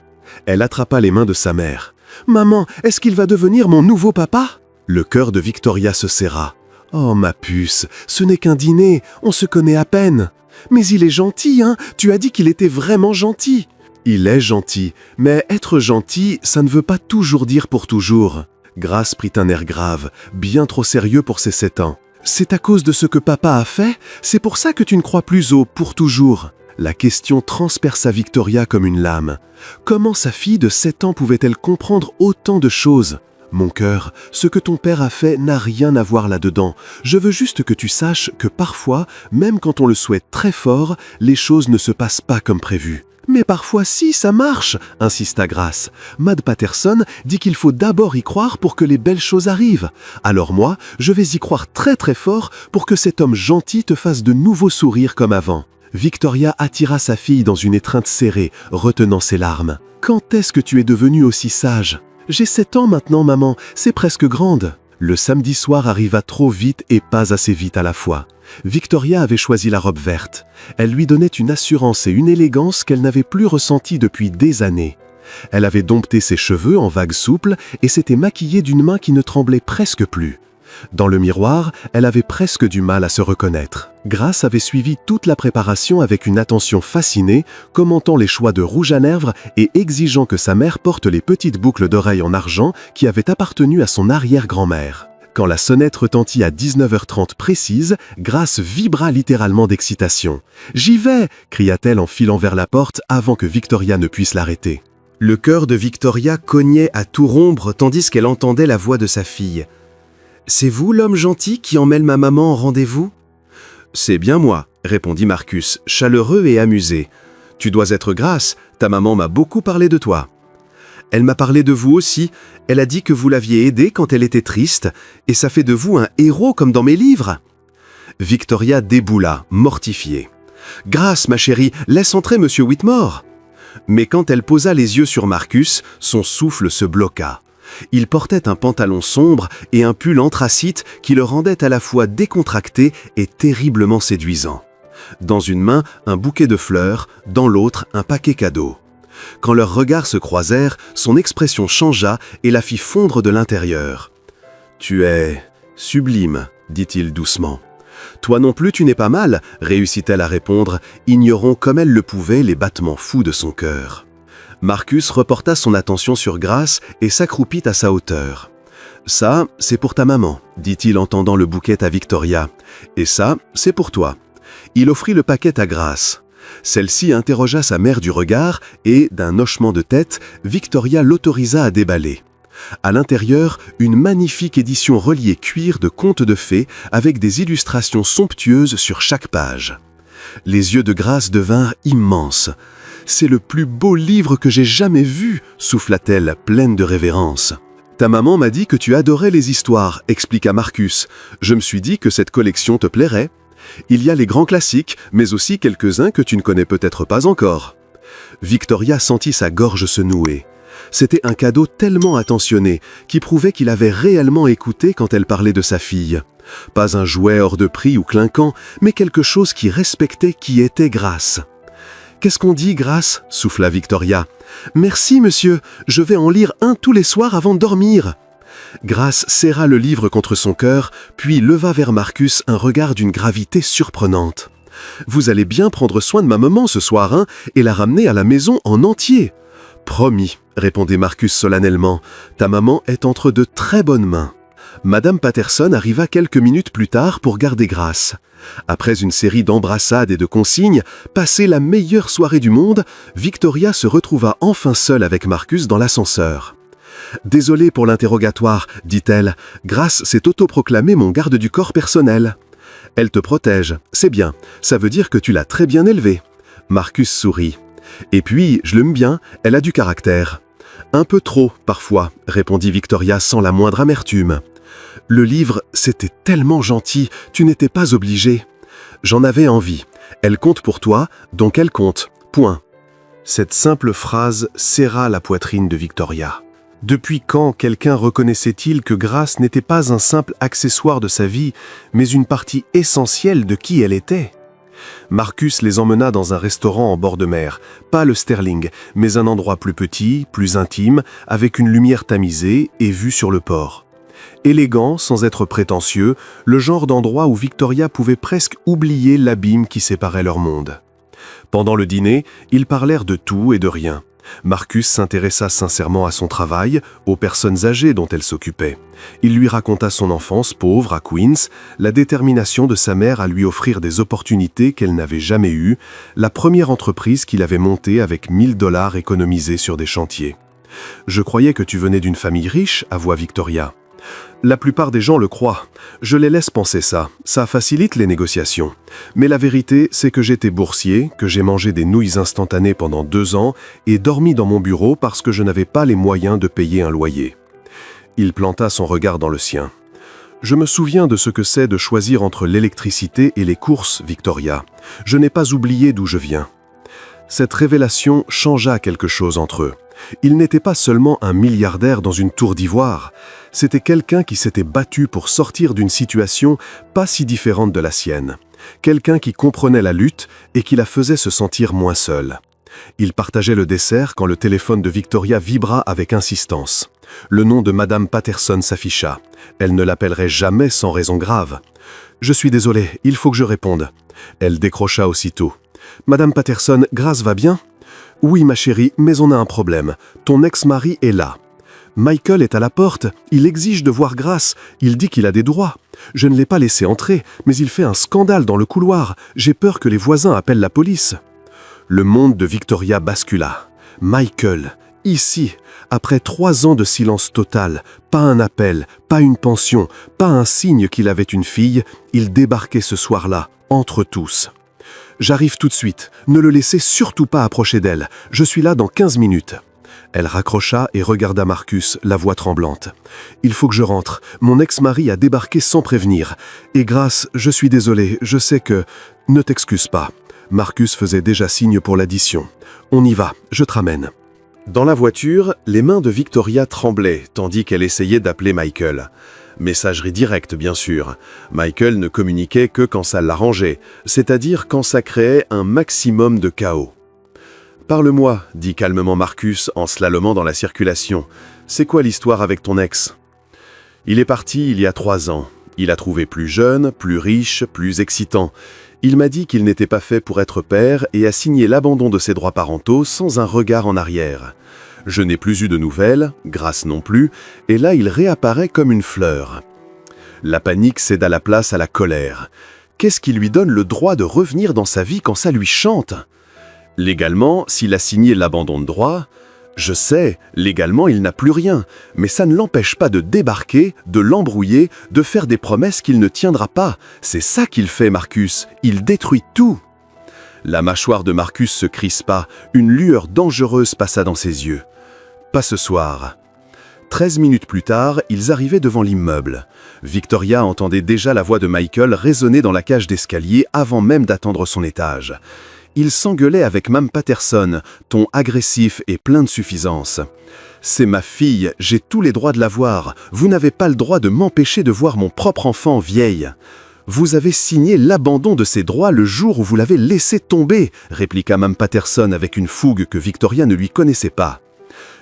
Elle attrapa les mains de sa mère. « Maman, est-ce qu'il va devenir mon nouveau papa ?» Le cœur de Victoria se serra. « Oh, ma puce, ce n'est qu'un dîner, on se connaît à peine. Mais il est gentil, hein? Tu as dit qu'il était vraiment gentil. » Il est gentil, mais être gentil, ça ne veut pas toujours dire pour toujours. Grace prit un air grave, bien trop sérieux pour ses 7 ans. « C'est à cause de ce que papa a fait? C'est pour ça que tu ne crois plus au « pour toujours ». La question transperça Victoria comme une lame. Comment sa fille de 7 ans pouvait-elle comprendre autant de choses? « Mon cœur, ce que ton père a fait n'a rien à voir là-dedans. Je veux juste que tu saches que parfois, même quand on le souhaite très fort, les choses ne se passent pas comme prévu. » « Mais parfois si, ça marche !» insista Grace. « Mad Patterson dit qu'il faut d'abord y croire pour que les belles choses arrivent. Alors moi, je vais y croire très très fort pour que cet homme gentil te fasse de nouveaux sourires comme avant. » Victoria attira sa fille dans une étreinte serrée, retenant ses larmes. « Quand est-ce que tu es devenue aussi sage ? J'ai 7 ans maintenant, maman, c'est presque grande. » Le samedi soir arriva trop vite et pas assez vite à la fois. Victoria avait choisi la robe verte. Elle lui donnait une assurance et une élégance qu'elle n'avait plus ressenties depuis des années. Elle avait dompté ses cheveux en vagues souples et s'était maquillée d'une main qui ne tremblait presque plus. Dans le miroir, elle avait presque du mal à se reconnaître. Grace avait suivi toute la préparation avec une attention fascinée, commentant les choix de rouge à lèvres et exigeant que sa mère porte les petites boucles d'oreilles en argent qui avaient appartenu à son arrière-grand-mère. Quand la sonnette retentit à 19h30 précise, Grace vibra littéralement d'excitation. « J'y vais !» cria-t-elle en filant vers la porte avant que Victoria ne puisse l'arrêter. Le cœur de Victoria cognait à tout rompre tandis qu'elle entendait la voix de sa fille. « C'est vous l'homme gentil qui emmène ma maman en rendez-vous ?»« C'est bien moi, » répondit Marcus, chaleureux et amusé. « Tu dois être Grace, ta maman m'a beaucoup parlé de toi. » « Elle m'a parlé de vous aussi, elle a dit que vous l'aviez aidée quand elle était triste, et ça fait de vous un héros comme dans mes livres. » Victoria déboula, mortifiée. « Grace, ma chérie, laisse entrer Monsieur Whitmore !» Mais quand elle posa les yeux sur Marcus, son souffle se bloqua. Il portait un pantalon sombre et un pull anthracite qui le rendait à la fois décontracté et terriblement séduisant. Dans une main, un bouquet de fleurs, dans l'autre, un paquet cadeau. Quand leurs regards se croisèrent, son expression changea et la fit fondre de l'intérieur. « Tu es sublime, » dit-il doucement. « Toi non plus tu n'es pas mal, » réussit-elle à répondre, ignorant comme elle le pouvait les battements fous de son cœur. Marcus reporta son attention sur Grace et s'accroupit à sa hauteur. « Ça, c'est pour ta maman, » dit-il en tendant le bouquet à Victoria. « Et ça, c'est pour toi. » Il offrit le paquet à Grace. Celle-ci interrogea sa mère du regard et, d'un hochement de tête, Victoria l'autorisa à déballer. À l'intérieur, une magnifique édition reliée cuir de contes de fées avec des illustrations somptueuses sur chaque page. Les yeux de Grace devinrent immenses. « C'est le plus beau livre que j'ai jamais vu !» souffla-t-elle, pleine de révérence. « Ta maman m'a dit que tu adorais les histoires » expliqua Marcus. « Je me suis dit que cette collection te plairait. Il y a les grands classiques, mais aussi quelques-uns que tu ne connais peut-être pas encore. » Victoria sentit sa gorge se nouer. C'était un cadeau tellement attentionné, qui prouvait qu'il avait réellement écouté quand elle parlait de sa fille. Pas un jouet hors de prix ou clinquant, mais quelque chose qui respectait qui était Grace. « Qu'est-ce qu'on dit, Grace ?» souffla Victoria. « Merci, monsieur, je vais en lire un tous les soirs avant de dormir. » Grace serra le livre contre son cœur, puis leva vers Marcus un regard d'une gravité surprenante. « Vous allez bien prendre soin de ma maman ce soir, hein, et la ramener à la maison en entier. »« Promis, » répondait Marcus solennellement, « ta maman est entre de très bonnes mains. » Madame Patterson arriva quelques minutes plus tard pour garder Grace. Après une série d'embrassades et de consignes, passée la meilleure soirée du monde, Victoria se retrouva enfin seule avec Marcus dans l'ascenseur. « Désolée pour l'interrogatoire, dit-elle. Grace s'est autoproclamée mon garde du corps personnel. » « Elle te protège, c'est bien. Ça veut dire que tu l'as très bien élevée. » Marcus sourit. « Et puis, je l'aime bien, elle a du caractère. »« Un peu trop, parfois, » répondit Victoria sans la moindre amertume. « Le livre, c'était tellement gentil, tu n'étais pas obligé. J'en avais envie. Elle compte pour toi, donc elle compte. Point. » Cette simple phrase serra la poitrine de Victoria. Depuis quand quelqu'un reconnaissait-il que Grace n'était pas un simple accessoire de sa vie, mais une partie essentielle de qui elle était? Marcus les emmena dans un restaurant en bord de mer, pas le Sterling, mais un endroit plus petit, plus intime, avec une lumière tamisée et vue sur le port. Élégant, sans être prétentieux, le genre d'endroit où Victoria pouvait presque oublier l'abîme qui séparait leur monde. Pendant le dîner, ils parlèrent de tout et de rien. Marcus s'intéressa sincèrement à son travail, aux personnes âgées dont elle s'occupait. Il lui raconta son enfance pauvre à Queens, la détermination de sa mère à lui offrir des opportunités qu'elle n'avait jamais eues, la première entreprise qu'il avait montée avec 1000 $ économisés sur des chantiers. « Je croyais que tu venais d'une famille riche », avoua Victoria. « La plupart des gens le croient. Je les laisse penser ça. Ça facilite les négociations. Mais la vérité, c'est que j'étais boursier, que j'ai mangé des nouilles instantanées pendant 2 ans et dormi dans mon bureau parce que je n'avais pas les moyens de payer un loyer. » Il planta son regard dans le sien. « Je me souviens de ce que c'est de choisir entre l'électricité et les courses, Victoria. Je n'ai pas oublié d'où je viens. » Cette révélation changea quelque chose entre eux. Il n'était pas seulement un milliardaire dans une tour d'ivoire, c'était quelqu'un qui s'était battu pour sortir d'une situation pas si différente de la sienne, quelqu'un qui comprenait la lutte et qui la faisait se sentir moins seul. Ils partageaient le dessert quand le téléphone de Victoria vibra avec insistance. Le nom de Madame Patterson s'afficha. Elle ne l'appellerait jamais sans raison grave. « Je suis désolé, il faut que je réponde. » Elle décrocha aussitôt. « Madame Patterson, Grace va bien ? » « Oui, ma chérie, mais on a un problème. Ton ex-mari est là. Michael est à la porte. Il exige de voir Grace. Il dit qu'il a des droits. Je ne l'ai pas laissé entrer, mais il fait un scandale dans le couloir. J'ai peur que les voisins appellent la police. » Le monde de Victoria bascula. Michael, ici, après 3 ans de silence total, pas un appel, pas une pension, pas un signe qu'il avait une fille, il débarquait ce soir-là, entre tous. « J'arrive tout de suite. Ne le laissez surtout pas approcher d'elle. Je suis là dans 15 minutes. » Elle raccrocha et regarda Marcus, la voix tremblante. « Il faut que je rentre. Mon ex-mari a débarqué sans prévenir. Et Grace, je suis désolé, je sais que... Ne t'excuse pas. » Marcus faisait déjà signe pour l'addition. « On y va, je te ramène. » Dans la voiture, les mains de Victoria tremblaient, tandis qu'elle essayait d'appeler Michael. Messagerie directe, bien sûr. Michael ne communiquait que quand ça l'arrangeait, c'est-à-dire quand ça créait un maximum de chaos. « Parle-moi, » dit calmement Marcus en slalomant dans la circulation. « C'est quoi l'histoire avec ton ex ?» Il est parti il y a 3 ans. Il a trouvé plus jeune, plus riche, plus excitant. Il m'a dit qu'il n'était pas fait pour être père et a signé l'abandon de ses droits parentaux sans un regard en arrière. Je n'ai plus eu de nouvelles, Grace non plus, et là il réapparaît comme une fleur. La panique céda la place à la colère. Qu'est-ce qui lui donne le droit de revenir dans sa vie quand ça lui chante? Légalement, s'il a signé l'abandon de droit, je sais, légalement il n'a plus rien, mais ça ne l'empêche pas de débarquer, de l'embrouiller, de faire des promesses qu'il ne tiendra pas. C'est ça qu'il fait, Marcus, il détruit tout. La mâchoire de Marcus se crispa, une lueur dangereuse passa dans ses yeux. Pas ce soir. 13 minutes plus tard, ils arrivaient devant l'immeuble. Victoria entendait déjà la voix de Michael résonner dans la cage d'escalier avant même d'attendre son étage. Il s'engueulait avec Mme Patterson, ton agressif et plein de suffisance. « C'est ma fille, j'ai tous les droits de la voir. Vous n'avez pas le droit de m'empêcher de voir mon propre enfant vieille. » « Vous avez signé l'abandon de ses droits le jour où vous l'avez laissé tomber, » répliqua Mme Patterson avec une fougue que Victoria ne lui connaissait pas.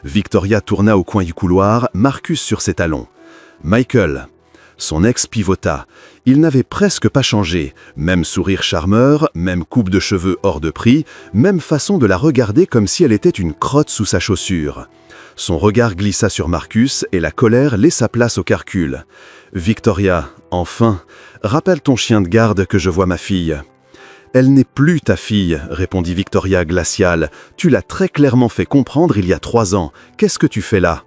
Victoria tourna au coin du couloir, Marcus sur ses talons. « Michael !» Son ex pivota. Il n'avait presque pas changé. Même sourire charmeur, même coupe de cheveux hors de prix, même façon de la regarder comme si elle était une crotte sous sa chaussure. Son regard glissa sur Marcus et la colère laissa place au calcul. « Victoria, enfin, rappelle ton chien de garde que je vois ma fille. » « Elle n'est plus ta fille, » répondit Victoria glaciale. « Tu l'as très clairement fait comprendre il y a 3 ans. Qu'est-ce que tu fais là ?»«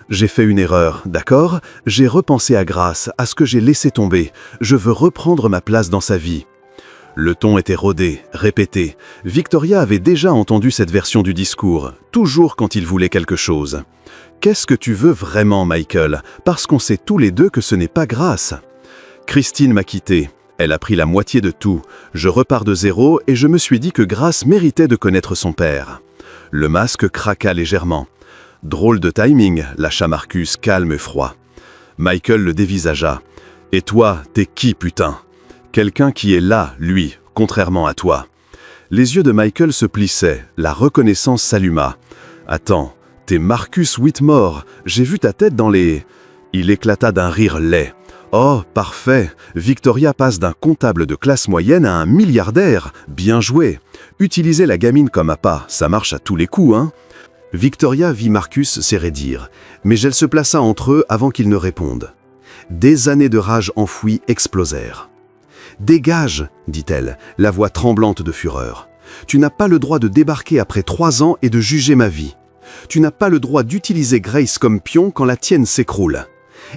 J'ai fait une erreur, d'accord? J'ai repensé à Grace, à ce que j'ai laissé tomber. Je veux reprendre ma place dans sa vie. » Le ton était rodé, répété. Victoria avait déjà entendu cette version du discours, toujours quand il voulait quelque chose. « Qu'est-ce que tu veux vraiment, Michael? Parce qu'on sait tous les deux que ce n'est pas Grace. » Christine m'a quitté. Elle a pris la moitié de tout. Je repars de zéro et je me suis dit que Grace méritait de connaître son père. Le masque craqua légèrement. Drôle de timing, lâcha Marcus, calme et froid. Michael le dévisagea. « Et toi, t'es qui, putain? Quelqu'un qui est là, lui, contrairement à toi. » Les yeux de Michael se plissaient, la reconnaissance s'alluma. « Attends, t'es Marcus Whitmore, j'ai vu ta tête dans les... » Il éclata d'un rire laid. « Oh, parfait, Victoria passe d'un comptable de classe moyenne à un milliardaire, bien joué. Utiliser la gamine comme appât, ça marche à tous les coups, hein ?» Victoria vit Marcus s'éraidir, mais elle se plaça entre eux avant qu'il ne réponde. Des années de rage enfouie explosèrent. « Dégage !» dit-elle, la voix tremblante de fureur. « Tu n'as pas le droit de débarquer après 3 ans et de juger ma vie. Tu n'as pas le droit d'utiliser Grace comme pion quand la tienne s'écroule.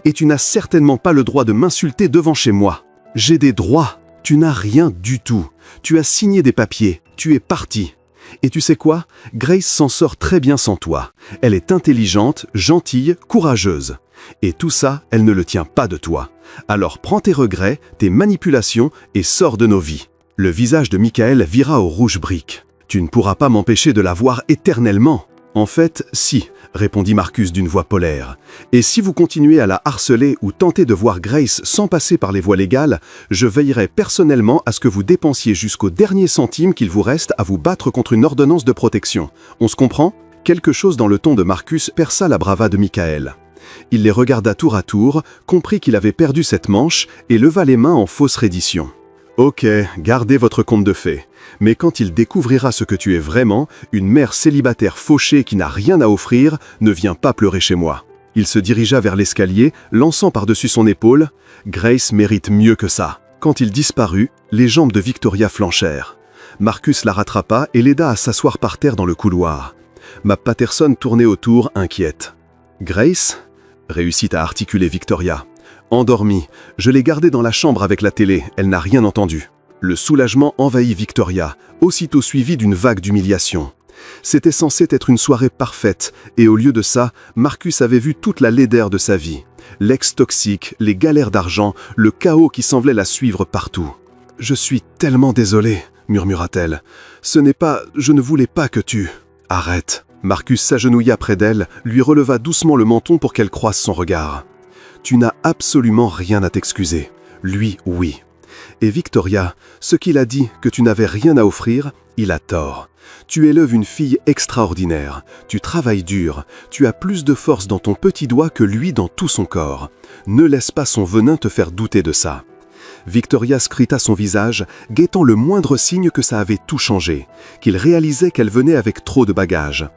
Et tu n'as certainement pas le droit de m'insulter devant chez moi. J'ai des droits. Tu n'as rien du tout. Tu as signé des papiers. Tu es parti. Et tu sais quoi? Grace s'en sort très bien sans toi. Elle est intelligente, gentille, courageuse. Et tout ça, elle ne le tient pas de toi. Alors prends tes regrets, tes manipulations et sors de nos vies. » Le visage de Michael vira au rouge brique. « Tu ne pourras pas m'empêcher de la voir éternellement. » « En fait, si, » répondit Marcus d'une voix polaire. « Et si vous continuez à la harceler ou tenter de voir Grace sans passer par les voies légales, je veillerai personnellement à ce que vous dépensiez jusqu'au dernier centime qu'il vous reste à vous battre contre une ordonnance de protection. On se comprend ?» Quelque chose dans le ton de Marcus perça la bravade de Michael. Il les regarda tour à tour, comprit qu'il avait perdu cette manche et leva les mains en fausse reddition. « Ok, gardez votre conte de fées. Mais quand il découvrira ce que tu es vraiment, une mère célibataire fauchée qui n'a rien à offrir, ne viens pas pleurer chez moi. » Il se dirigea vers l'escalier, lançant par-dessus son épaule « Grace mérite mieux que ça. » Quand il disparut, les jambes de Victoria flanchèrent. Marcus la rattrapa et l'aida à s'asseoir par terre dans le couloir. Ma Patterson tournait autour, inquiète. « Grace ?» réussit à articuler Victoria. « Endormie. Je l'ai gardée dans la chambre avec la télé, elle n'a rien entendu. » Le soulagement envahit Victoria, aussitôt suivi d'une vague d'humiliation. C'était censé être une soirée parfaite, et au lieu de ça, Marcus avait vu toute la laideur de sa vie. L'ex toxique, les galères d'argent, le chaos qui semblait la suivre partout. « Je suis tellement désolée, » murmura-t-elle. « Je ne voulais pas que tu... » « Arrête. » Marcus s'agenouilla près d'elle, lui releva doucement le menton pour qu'elle croise son regard. « Tu n'as absolument rien à t'excuser. Lui, oui. Et Victoria, ce qu'il a dit, que tu n'avais rien à offrir, il a tort. Tu élèves une fille extraordinaire. Tu travailles dur. Tu as plus de force dans ton petit doigt que lui dans tout son corps. Ne laisse pas son venin te faire douter de ça. » Victoria scruta son visage, guettant le moindre signe que ça avait tout changé, qu'il réalisait qu'elle venait avec trop de bagages.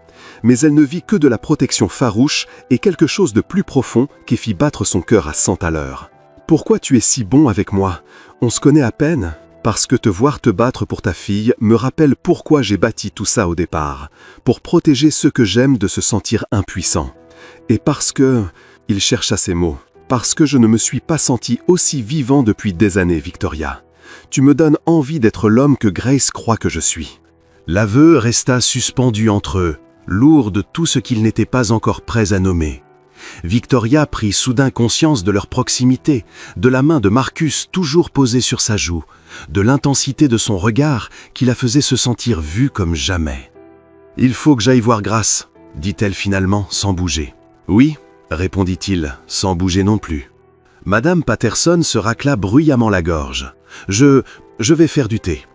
Mais elle ne vit que de la protection farouche et quelque chose de plus profond qui fit battre son cœur à 100 à l'heure. « Pourquoi tu es si bon avec moi? On se connaît à peine. Parce que te voir te battre pour ta fille me rappelle pourquoi j'ai bâti tout ça au départ, pour protéger ceux que j'aime de se sentir impuissants. Et parce que... » il chercha ses mots. « Parce que je ne me suis pas senti aussi vivant depuis des années, Victoria. Tu me donnes envie d'être l'homme que Grace croit que je suis. » L'aveu resta suspendu entre eux, lourd de tout ce qu'ils n'étaient pas encore prêts à nommer. Victoria prit soudain conscience de leur proximité, de la main de Marcus toujours posée sur sa joue, de l'intensité de son regard qui la faisait se sentir vue comme jamais. « Il faut que j'aille voir Grace, » dit-elle finalement sans bouger. « Oui », répondit-il, sans bouger non plus. Madame Patterson se racla bruyamment la gorge. « Je vais faire du thé. »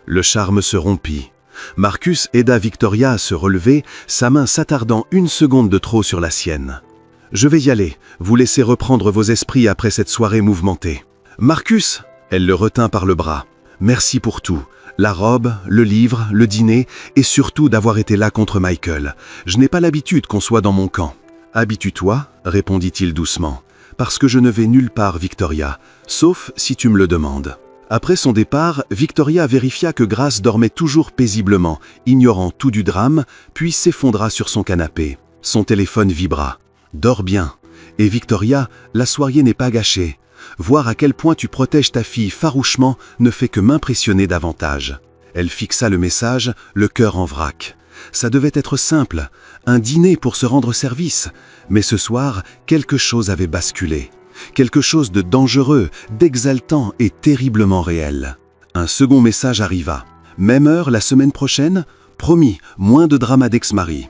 Le charme se rompit. Marcus aida Victoria à se relever, sa main s'attardant une seconde de trop sur la sienne. « Je vais y aller, vous laisser reprendre vos esprits après cette soirée mouvementée. »« Marcus !» Elle le retint par le bras. « Merci pour tout. La robe, le livre, le dîner, et surtout d'avoir été là contre Michael. Je n'ai pas l'habitude qu'on soit dans mon camp. »« Habitue-toi, » répondit-il doucement, « parce que je ne vais nulle part, Victoria, sauf si tu me le demandes. » Après son départ, Victoria vérifia que Grace dormait toujours paisiblement, ignorant tout du drame, puis s'effondra sur son canapé. Son téléphone vibra. Dors bien. Et Victoria, la soirée n'est pas gâchée. Voir à quel point tu protèges ta fille farouchement ne fait que m'impressionner davantage. Elle fixa le message, le cœur en vrac. Ça devait être simple, un dîner pour se rendre service. Mais ce soir, quelque chose avait basculé. Quelque chose de dangereux, d'exaltant et terriblement réel. Un second message arriva. Même heure la semaine prochaine? Promis, moins de drama d'ex-mari.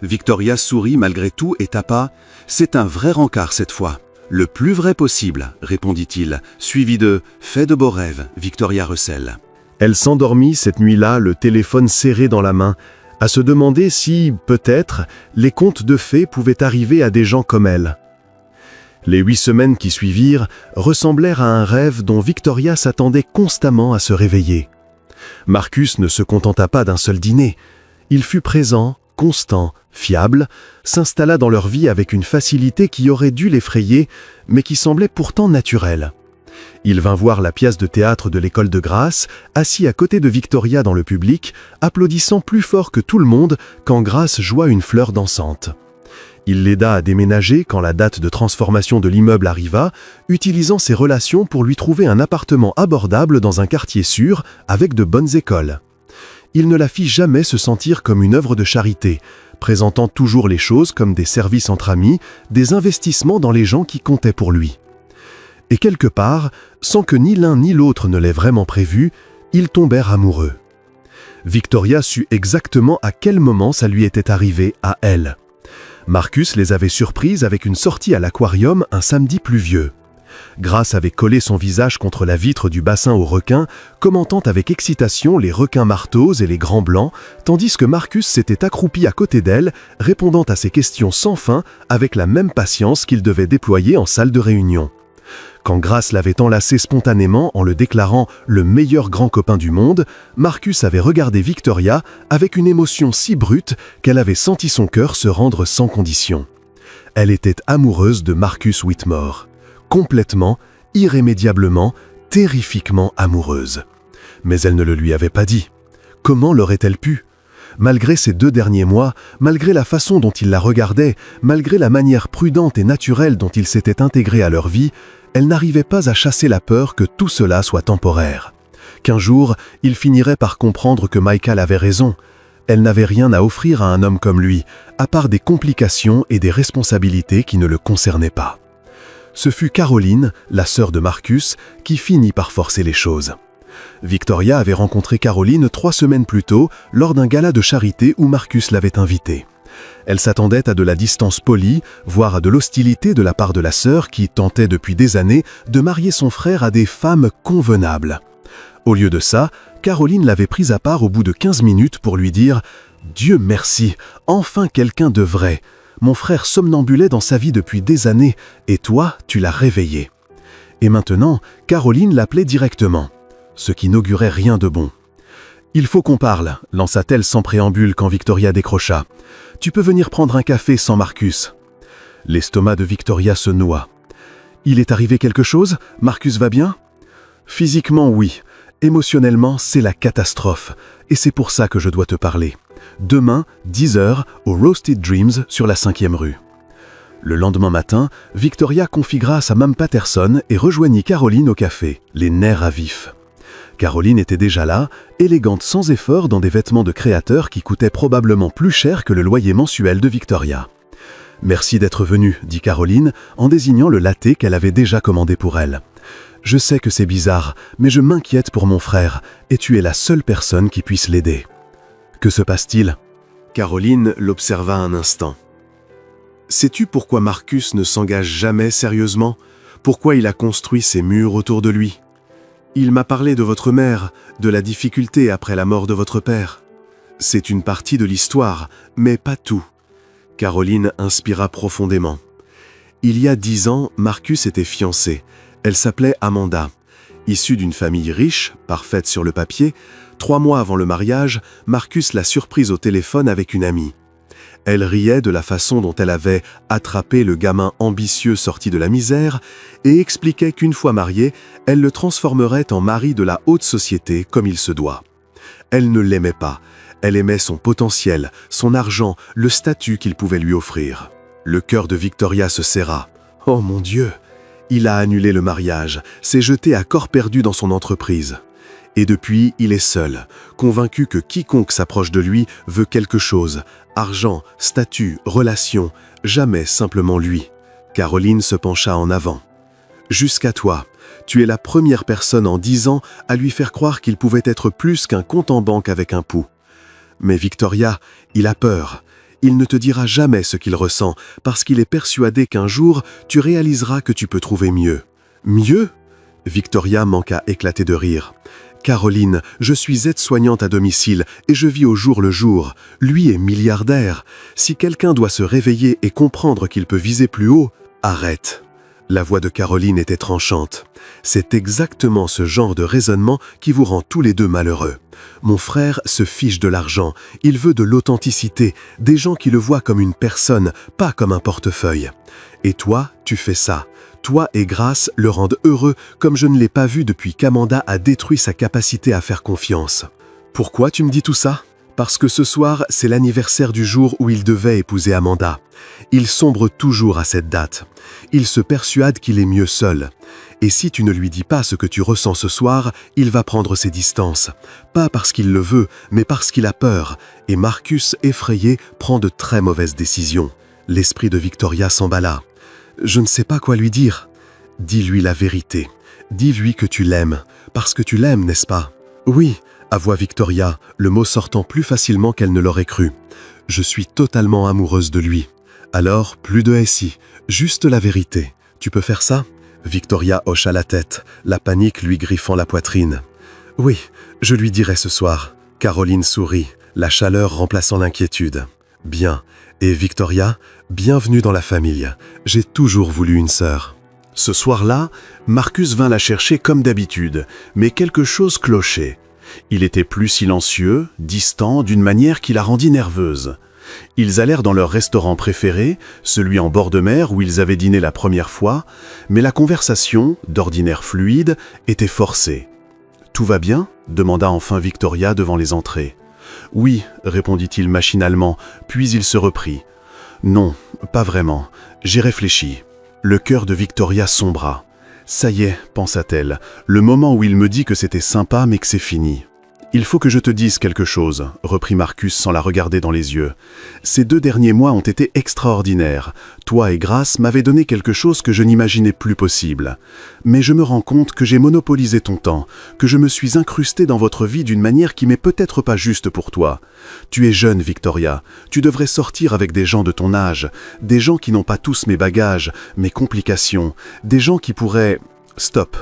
Victoria sourit malgré tout et tapa. C'est un vrai rencard cette fois. Le plus vrai possible, répondit-il, suivi de Fais de beaux rêves, Victoria Russell. Elle s'endormit cette nuit-là, le téléphone serré dans la main, à se demander si, peut-être, les contes de fées pouvaient arriver à des gens comme elle. Les 8 semaines qui suivirent ressemblèrent à un rêve dont Victoria s'attendait constamment à se réveiller. Marcus ne se contenta pas d'un seul dîner. Il fut présent, constant, fiable, s'installa dans leur vie avec une facilité qui aurait dû l'effrayer, mais qui semblait pourtant naturelle. Il vint voir la pièce de théâtre de l'école de Grace, assis à côté de Victoria dans le public, applaudissant plus fort que tout le monde quand Grace joua une fleur dansante. Il l'aida à déménager quand la date de transformation de l'immeuble arriva, utilisant ses relations pour lui trouver un appartement abordable dans un quartier sûr, avec de bonnes écoles. Il ne la fit jamais se sentir comme une œuvre de charité, présentant toujours les choses comme des services entre amis, des investissements dans les gens qui comptaient pour lui. Et quelque part, sans que ni l'un ni l'autre ne l'ait vraiment prévu, ils tombèrent amoureux. Victoria sut exactement à quel moment ça lui était arrivé à elle. Marcus les avait surprises avec une sortie à l'aquarium un samedi pluvieux. Grace avait collé son visage contre la vitre du bassin aux requins, commentant avec excitation les requins marteaux et les grands blancs, tandis que Marcus s'était accroupi à côté d'elle, répondant à ses questions sans fin avec la même patience qu'il devait déployer en salle de réunion. Quand Grace l'avait enlacé spontanément en le déclarant le meilleur grand copain du monde, Marcus avait regardé Victoria avec une émotion si brute qu'elle avait senti son cœur se rendre sans condition. Elle était amoureuse de Marcus Whitmore. Complètement, irrémédiablement, terrifiquement amoureuse. Mais elle ne le lui avait pas dit. Comment l'aurait-elle pu ? Malgré ces 2 derniers mois, malgré la façon dont il la regardait, malgré la manière prudente et naturelle dont il s'était intégré à leur vie, elle n'arrivait pas à chasser la peur que tout cela soit temporaire. Qu'un jour, il finirait par comprendre que Michael avait raison. Elle n'avait rien à offrir à un homme comme lui, à part des complications et des responsabilités qui ne le concernaient pas. Ce fut Caroline, la sœur de Marcus, qui finit par forcer les choses. Victoria avait rencontré Caroline 3 semaines plus tôt lors d'un gala de charité où Marcus l'avait invitée. Elle s'attendait à de la distance polie, voire à de l'hostilité de la part de la sœur qui tentait depuis des années de marier son frère à des femmes convenables. Au lieu de ça, Caroline l'avait prise à part au bout de 15 minutes pour lui dire « Dieu merci, enfin quelqu'un de vrai. Mon frère somnambulait dans sa vie depuis des années, et toi, tu l'as réveillé. » Et maintenant, Caroline l'appelait directement, ce qui n'augurait rien de bon. « Il faut qu'on parle », lança-t-elle sans préambule quand Victoria décrocha. « Tu peux venir prendre un café sans Marcus. » L'estomac de Victoria se noua. « Il est arrivé quelque chose? Marcus va bien? » « Physiquement, oui. Émotionnellement, c'est la catastrophe. Et c'est pour ça que je dois te parler. Demain, 10h, au Roasted Dreams sur la 5e rue. » Le lendemain matin, Victoria confie grâce à Mme Patterson et rejoignit Caroline au café, les nerfs à vif. Caroline était déjà là, élégante sans effort dans des vêtements de créateur qui coûtaient probablement plus cher que le loyer mensuel de Victoria. « Merci d'être venue, » dit Caroline, en désignant le latte qu'elle avait déjà commandé pour elle. « Je sais que c'est bizarre, mais je m'inquiète pour mon frère, et tu es la seule personne qui puisse l'aider. » « Que se passe-t-il » Caroline l'observa un instant. « Sais-tu pourquoi Marcus ne s'engage jamais sérieusement? Pourquoi il a construit ces murs autour de lui? Il m'a parlé de votre mère, de la difficulté après la mort de votre père. C'est une partie de l'histoire, mais pas tout. » Caroline inspira profondément. Il y a 10 ans, Marcus était fiancé. Elle s'appelait Amanda. Issue d'une famille riche, parfaite sur le papier, 3 mois avant le mariage, Marcus l'a surprise au téléphone avec une amie. Elle riait de la façon dont elle avait attrapé le gamin ambitieux sorti de la misère et expliquait qu'une fois mariée, elle le transformerait en mari de la haute société comme il se doit. Elle ne l'aimait pas. Elle aimait son potentiel, son argent, le statut qu'il pouvait lui offrir. Le cœur de Victoria se serra. Oh mon Dieu! Il a annulé le mariage, s'est jeté à corps perdu dans son entreprise. Et depuis, il est seul, convaincu que quiconque s'approche de lui veut quelque chose. Argent, statut, relation, jamais simplement lui. Caroline se pencha en avant. Jusqu'à toi, tu es la première personne en 10 ans à lui faire croire qu'il pouvait être plus qu'un compte en banque avec un pouls. Mais Victoria, il a peur. Il ne te dira jamais ce qu'il ressent parce qu'il est persuadé qu'un jour, tu réaliseras que tu peux trouver mieux. Mieux? Victoria manqua éclater de rire. Caroline, je suis aide-soignante à domicile et je vis au jour le jour. Lui est milliardaire. Si quelqu'un doit se réveiller et comprendre qu'il peut viser plus haut, arrête. La voix de Caroline était tranchante. C'est exactement ce genre de raisonnement qui vous rend tous les deux malheureux. Mon frère se fiche de l'argent. Il veut de l'authenticité, des gens qui le voient comme une personne, pas comme un portefeuille. Et toi, tu fais ça. Toi et Grace le rendent heureux comme je ne l'ai pas vu depuis qu'Amanda a détruit sa capacité à faire confiance. Pourquoi tu me dis tout ça? Parce que ce soir, c'est l'anniversaire du jour où il devait épouser Amanda. Il sombre toujours à cette date. Il se persuade qu'il est mieux seul. Et si tu ne lui dis pas ce que tu ressens ce soir, il va prendre ses distances. Pas parce qu'il le veut, mais parce qu'il a peur. Et Marcus, effrayé, prend de très mauvaises décisions. L'esprit de Victoria s'emballa. Je ne sais pas quoi lui dire. Dis-lui la vérité. Dis-lui que tu l'aimes. Parce que tu l'aimes, n'est-ce pas? Oui, avoua Victoria, le mot sortant plus facilement qu'elle ne l'aurait cru. Je suis totalement amoureuse de lui. Alors, plus de SI, juste la vérité. Tu peux faire ça? Victoria hocha la tête, la panique lui griffant la poitrine. Oui, je lui dirai ce soir. Caroline sourit, la chaleur remplaçant l'inquiétude. Bien. Et Victoria, bienvenue dans la famille. J'ai toujours voulu une sœur. Ce soir-là, Marcus vint la chercher comme d'habitude, mais quelque chose clochait. Il était plus silencieux, distant, d'une manière qui la rendit nerveuse. Ils allèrent dans leur restaurant préféré, celui en bord de mer où ils avaient dîné la première fois, mais la conversation, d'ordinaire fluide, était forcée. « Tout va bien ?» demanda enfin Victoria devant les entrées. « Oui », répondit-il machinalement, puis il se reprit. « Non, pas vraiment. J'ai réfléchi. » Le cœur de Victoria sombra. « Ça y est, pensa-t-elle, le moment où il me dit que c'était sympa mais que c'est fini. » « Il faut que je te dise quelque chose, » reprit Marcus sans la regarder dans les yeux. « Ces 2 derniers mois ont été extraordinaires. Toi et Grace m'avaient donné quelque chose que je n'imaginais plus possible. Mais je me rends compte que j'ai monopolisé ton temps, que je me suis incrusté dans votre vie d'une manière qui n'est peut-être pas juste pour toi. Tu es jeune, Victoria. Tu devrais sortir avec des gens de ton âge, des gens qui n'ont pas tous mes bagages, mes complications, des gens qui pourraient... » « Stop !»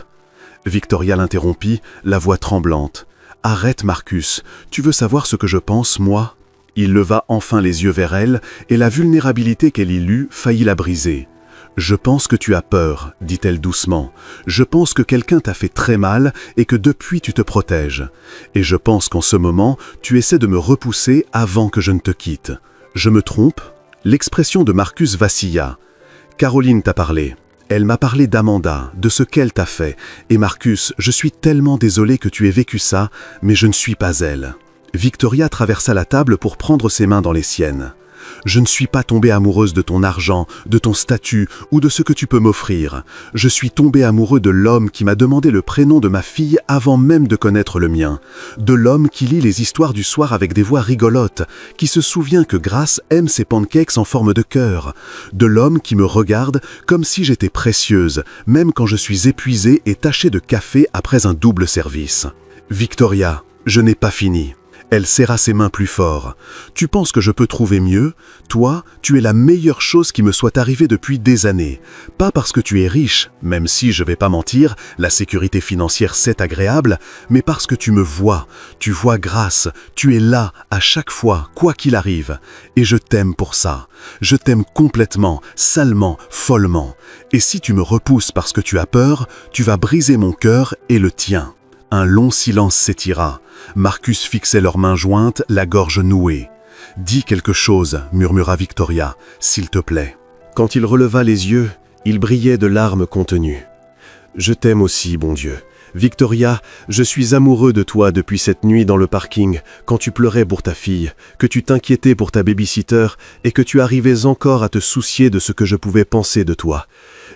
Victoria l'interrompit, la voix tremblante. « Arrête, Marcus, tu veux savoir ce que je pense, moi ?» Il leva enfin les yeux vers elle, et la vulnérabilité qu'elle y lut faillit la briser. « Je pense que tu as peur, dit-elle doucement. Je pense que quelqu'un t'a fait très mal et que depuis tu te protèges. Et je pense qu'en ce moment, tu essaies de me repousser avant que je ne te quitte. Je me trompe ?» L'expression de Marcus vacilla. « Caroline t'a parlé. Elle m'a parlé d'Amanda, de ce qu'elle t'a fait. Et Marcus, je suis tellement désolé que tu aies vécu ça, mais je ne suis pas elle. » Victoria traversa la table pour prendre ses mains dans les siennes. « Je ne suis pas tombée amoureuse de ton argent, de ton statut ou de ce que tu peux m'offrir. Je suis tombée amoureux de l'homme qui m'a demandé le prénom de ma fille avant même de connaître le mien. De l'homme qui lit les histoires du soir avec des voix rigolotes, qui se souvient que Grace aime ses pancakes en forme de cœur. De l'homme qui me regarde comme si j'étais précieuse, même quand je suis épuisée et tachée de café après un double service. Victoria, je n'ai pas fini. » Elle serra ses mains plus fort. « Tu penses que je peux trouver mieux? Toi, tu es la meilleure chose qui me soit arrivée depuis des années. Pas parce que tu es riche, même si, je vais pas mentir, la sécurité financière c'est agréable, mais parce que tu me vois. Tu vois Grace, tu es là à chaque fois, quoi qu'il arrive. Et je t'aime pour ça. Je t'aime complètement, salement, follement. Et si tu me repousses parce que tu as peur, tu vas briser mon cœur et le tien. » Un long silence s'étira. Marcus fixait leurs mains jointes, la gorge nouée. « Dis quelque chose, » murmura Victoria, « s'il te plaît. » Quand il releva les yeux, il brillait de larmes contenues. « Je t'aime aussi, bon Dieu, Victoria, je suis amoureux de toi depuis cette nuit dans le parking, quand tu pleurais pour ta fille, que tu t'inquiétais pour ta babysitter et que tu arrivais encore à te soucier de ce que je pouvais penser de toi.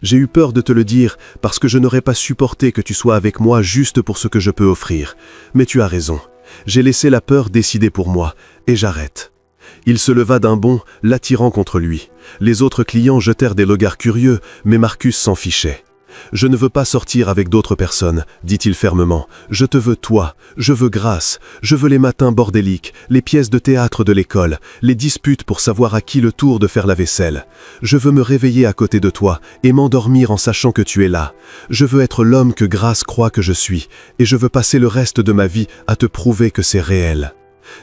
J'ai eu peur de te le dire parce que je n'aurais pas supporté que tu sois avec moi juste pour ce que je peux offrir. Mais tu as raison. J'ai laissé la peur décider pour moi, et j'arrête. Il se leva d'un bond, l'attirant contre lui. Les autres clients jetèrent des regards curieux, mais Marcus s'en fichait. « Je ne veux pas sortir avec d'autres personnes, dit-il fermement. Je te veux toi, je veux Grace, je veux les matins bordéliques, les pièces de théâtre de l'école, les disputes pour savoir à qui le tour de faire la vaisselle. Je veux me réveiller à côté de toi et m'endormir en sachant que tu es là. Je veux être l'homme que Grace croit que je suis, et je veux passer le reste de ma vie à te prouver que c'est réel. »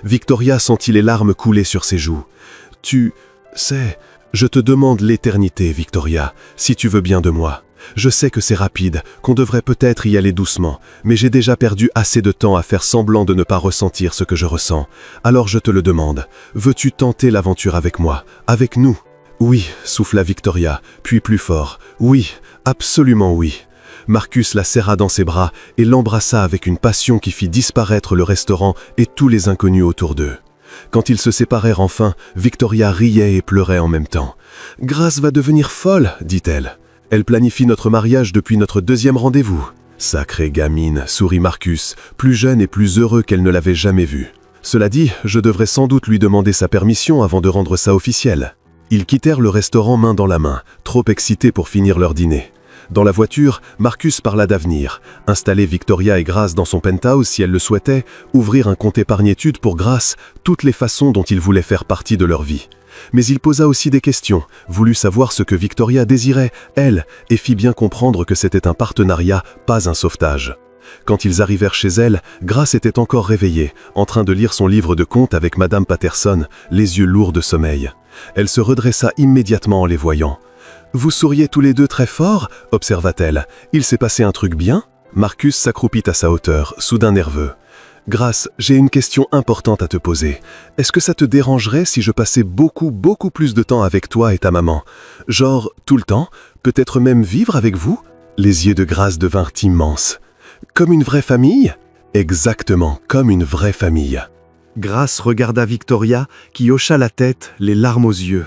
Victoria sentit les larmes couler sur ses joues. « Tu sais, je te demande l'éternité, Victoria, si tu veux bien de moi. Je sais que c'est rapide, qu'on devrait peut-être y aller doucement, mais j'ai déjà perdu assez de temps à faire semblant de ne pas ressentir ce que je ressens. Alors je te le demande, veux-tu tenter l'aventure avec moi, avec nous ?»« Oui, souffla Victoria, puis plus fort. Oui, absolument oui. » Marcus la serra dans ses bras et l'embrassa avec une passion qui fit disparaître le restaurant et tous les inconnus autour d'eux. Quand ils se séparèrent enfin, Victoria riait et pleurait en même temps. « Grace va devenir folle, dit-elle. Elle planifie notre mariage depuis notre deuxième rendez-vous. »« Sacrée gamine, sourit Marcus, plus jeune et plus heureux qu'elle ne l'avait jamais vu. Cela dit, je devrais sans doute lui demander sa permission avant de rendre ça officiel. » Ils quittèrent le restaurant main dans la main, trop excités pour finir leur dîner. Dans la voiture, Marcus parla d'avenir, installer Victoria et Grace dans son penthouse si elle le souhaitait, ouvrir un compte épargne-études pour Grace, toutes les façons dont il voulait faire partie de leur vie. Mais il posa aussi des questions, voulut savoir ce que Victoria désirait, elle, et fit bien comprendre que c'était un partenariat, pas un sauvetage. Quand ils arrivèrent chez elle, Grace était encore réveillée, en train de lire son livre de contes avec Madame Patterson, les yeux lourds de sommeil. Elle se redressa immédiatement en les voyant. « Vous souriez tous les deux très fort ?» observa-t-elle. « Il s'est passé un truc bien ?» Marcus s'accroupit à sa hauteur, soudain nerveux. « Grace, j'ai une question importante à te poser. Est-ce que ça te dérangerait si je passais beaucoup plus de temps avec toi et ta maman? Genre, tout le temps? Peut-être même vivre avec vous ?» Les yeux de Grace devinrent immenses. « Comme une vraie famille ?» « Exactement, comme une vraie famille. » Grace regarda Victoria, qui hocha la tête, les larmes aux yeux.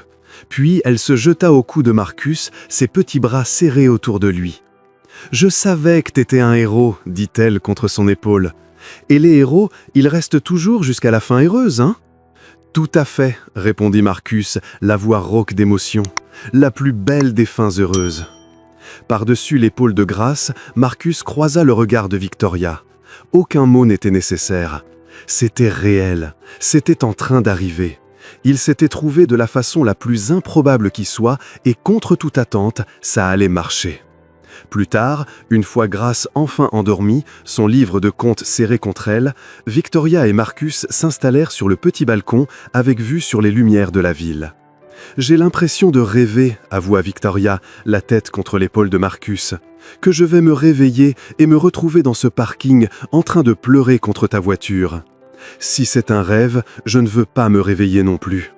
Puis elle se jeta au cou de Marcus, ses petits bras serrés autour de lui. « Je savais que t'étais un héros, dit-elle contre son épaule. Et les héros, ils restent toujours jusqu'à la fin heureuse, hein ?»« Tout à fait, répondit Marcus, la voix rauque d'émotion. La plus belle des fins heureuses. » Par-dessus l'épaule de Grace, Marcus croisa le regard de Victoria. Aucun mot n'était nécessaire. C'était réel, c'était en train d'arriver. Il s'était trouvé de la façon la plus improbable qui soit, et contre toute attente, ça allait marcher. Plus tard, une fois Grace enfin endormie, son livre de contes serré contre elle, Victoria et Marcus s'installèrent sur le petit balcon avec vue sur les lumières de la ville. « J'ai l'impression de rêver, avoua Victoria, la tête contre l'épaule de Marcus, que je vais me réveiller et me retrouver dans ce parking en train de pleurer contre ta voiture. Si c'est un rêve, je ne veux pas me réveiller non plus. »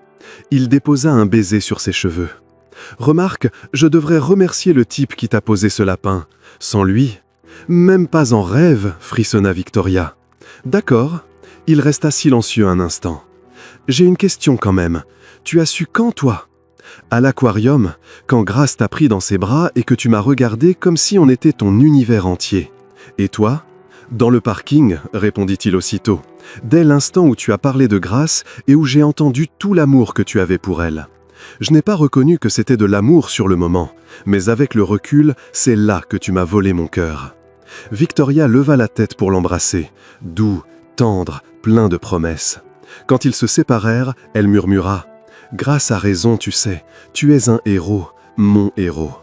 Il déposa un baiser sur ses cheveux. « Remarque, je devrais remercier le type qui t'a posé ce lapin. Sans lui, même pas en rêve, frissonna Victoria. « D'accord. » Il resta silencieux un instant. « J'ai une question quand même. Tu as su quand, toi ? » « À l'aquarium, quand Grace t'a pris dans ses bras et que tu m'as regardé comme si on était ton univers entier. Et toi ? » « Dans le parking, répondit-il aussitôt, dès l'instant où tu as parlé de Grace et où j'ai entendu tout l'amour que tu avais pour elle. Je n'ai pas reconnu que c'était de l'amour sur le moment, mais avec le recul, c'est là que tu m'as volé mon cœur. » Victoria leva la tête pour l'embrasser, doux, tendre, plein de promesses. Quand ils se séparèrent, elle murmura « Grace a raison, tu sais, tu es un héros, mon héros.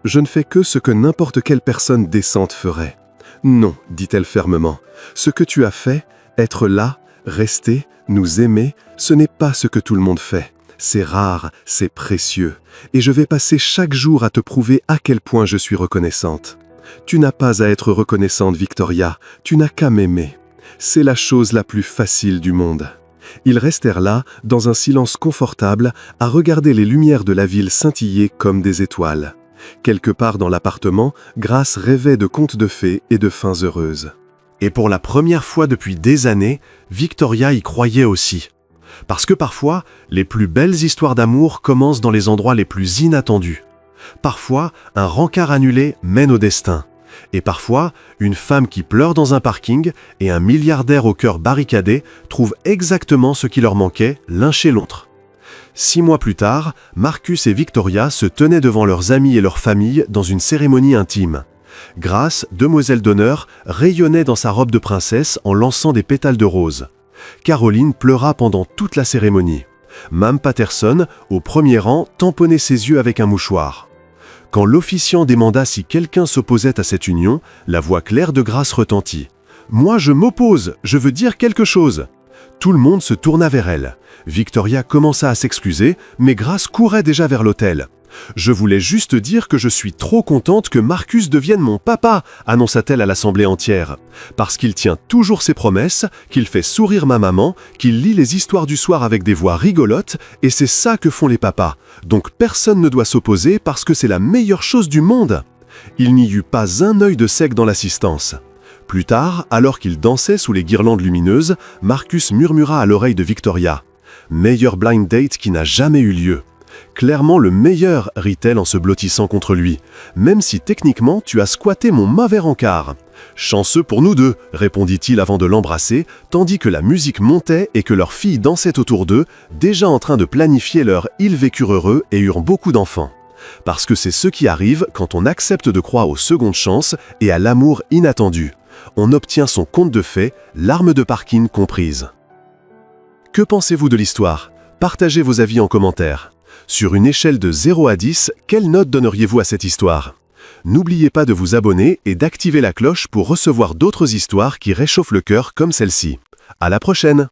Je ne fais que ce que n'importe quelle personne décente ferait. » « Non, dit-elle fermement, ce que tu as fait, être là, rester, nous aimer, ce n'est pas ce que tout le monde fait. C'est rare, c'est précieux, et je vais passer chaque jour à te prouver à quel point je suis reconnaissante. Tu n'as pas à être reconnaissante, Victoria, tu n'as qu'à m'aimer. C'est la chose la plus facile du monde. » Ils restèrent là, dans un silence confortable, à regarder les lumières de la ville scintiller comme des étoiles. Quelque part dans l'appartement, Grace rêvait de contes de fées et de fins heureuses. Et pour la première fois depuis des années, Victoria y croyait aussi. Parce que parfois, les plus belles histoires d'amour commencent dans les endroits les plus inattendus. Parfois, un rencard annulé mène au destin. Et parfois, une femme qui pleure dans un parking et un milliardaire au cœur barricadé trouvent exactement ce qui leur manquait l'un chez l'autre. 6 mois plus tard, Marcus et Victoria se tenaient devant leurs amis et leur famille dans une cérémonie intime. Grace, demoiselle d'honneur, rayonnait dans sa robe de princesse en lançant des pétales de rose. Caroline pleura pendant toute la cérémonie. Mame Patterson, au premier rang, tamponnait ses yeux avec un mouchoir. Quand l'officiant demanda si quelqu'un s'opposait à cette union, la voix claire de Grace retentit. « Moi, je m'oppose, je veux dire quelque chose !» Tout le monde se tourna vers elle. Victoria commença à s'excuser, mais Grace courait déjà vers l'autel. « Je voulais juste dire que je suis trop contente que Marcus devienne mon papa !» annonça-t-elle à l'assemblée entière. « Parce qu'il tient toujours ses promesses, qu'il fait sourire ma maman, qu'il lit les histoires du soir avec des voix rigolotes, et c'est ça que font les papas. Donc personne ne doit s'opposer parce que c'est la meilleure chose du monde !» Il n'y eut pas un œil de sec dans l'assistance. Plus tard, alors qu'ils dansaient sous les guirlandes lumineuses, Marcus murmura à l'oreille de Victoria. « Meilleur blind date qui n'a jamais eu lieu. » Clairement le meilleur, rit-elle en se blottissant contre lui. « Même si techniquement tu as squatté mon mauvais rencard. »« Chanceux pour nous deux, répondit-il avant de l'embrasser, tandis que la musique montait et que leurs filles dansaient autour d'eux, déjà en train de planifier leur « ils vécurent heureux et eurent beaucoup d'enfants ». Parce que c'est ce qui arrive quand on accepte de croire aux secondes chances et à l'amour inattendu. On obtient son conte de fées, l'arme de Parkin comprise. Que pensez-vous de l'histoire? Partagez vos avis en commentaire. Sur une échelle de 0 à 10, quelle note donneriez-vous à cette histoire? N'oubliez pas de vous abonner et d'activer la cloche pour recevoir d'autres histoires qui réchauffent le cœur comme celle-ci. À la prochaine!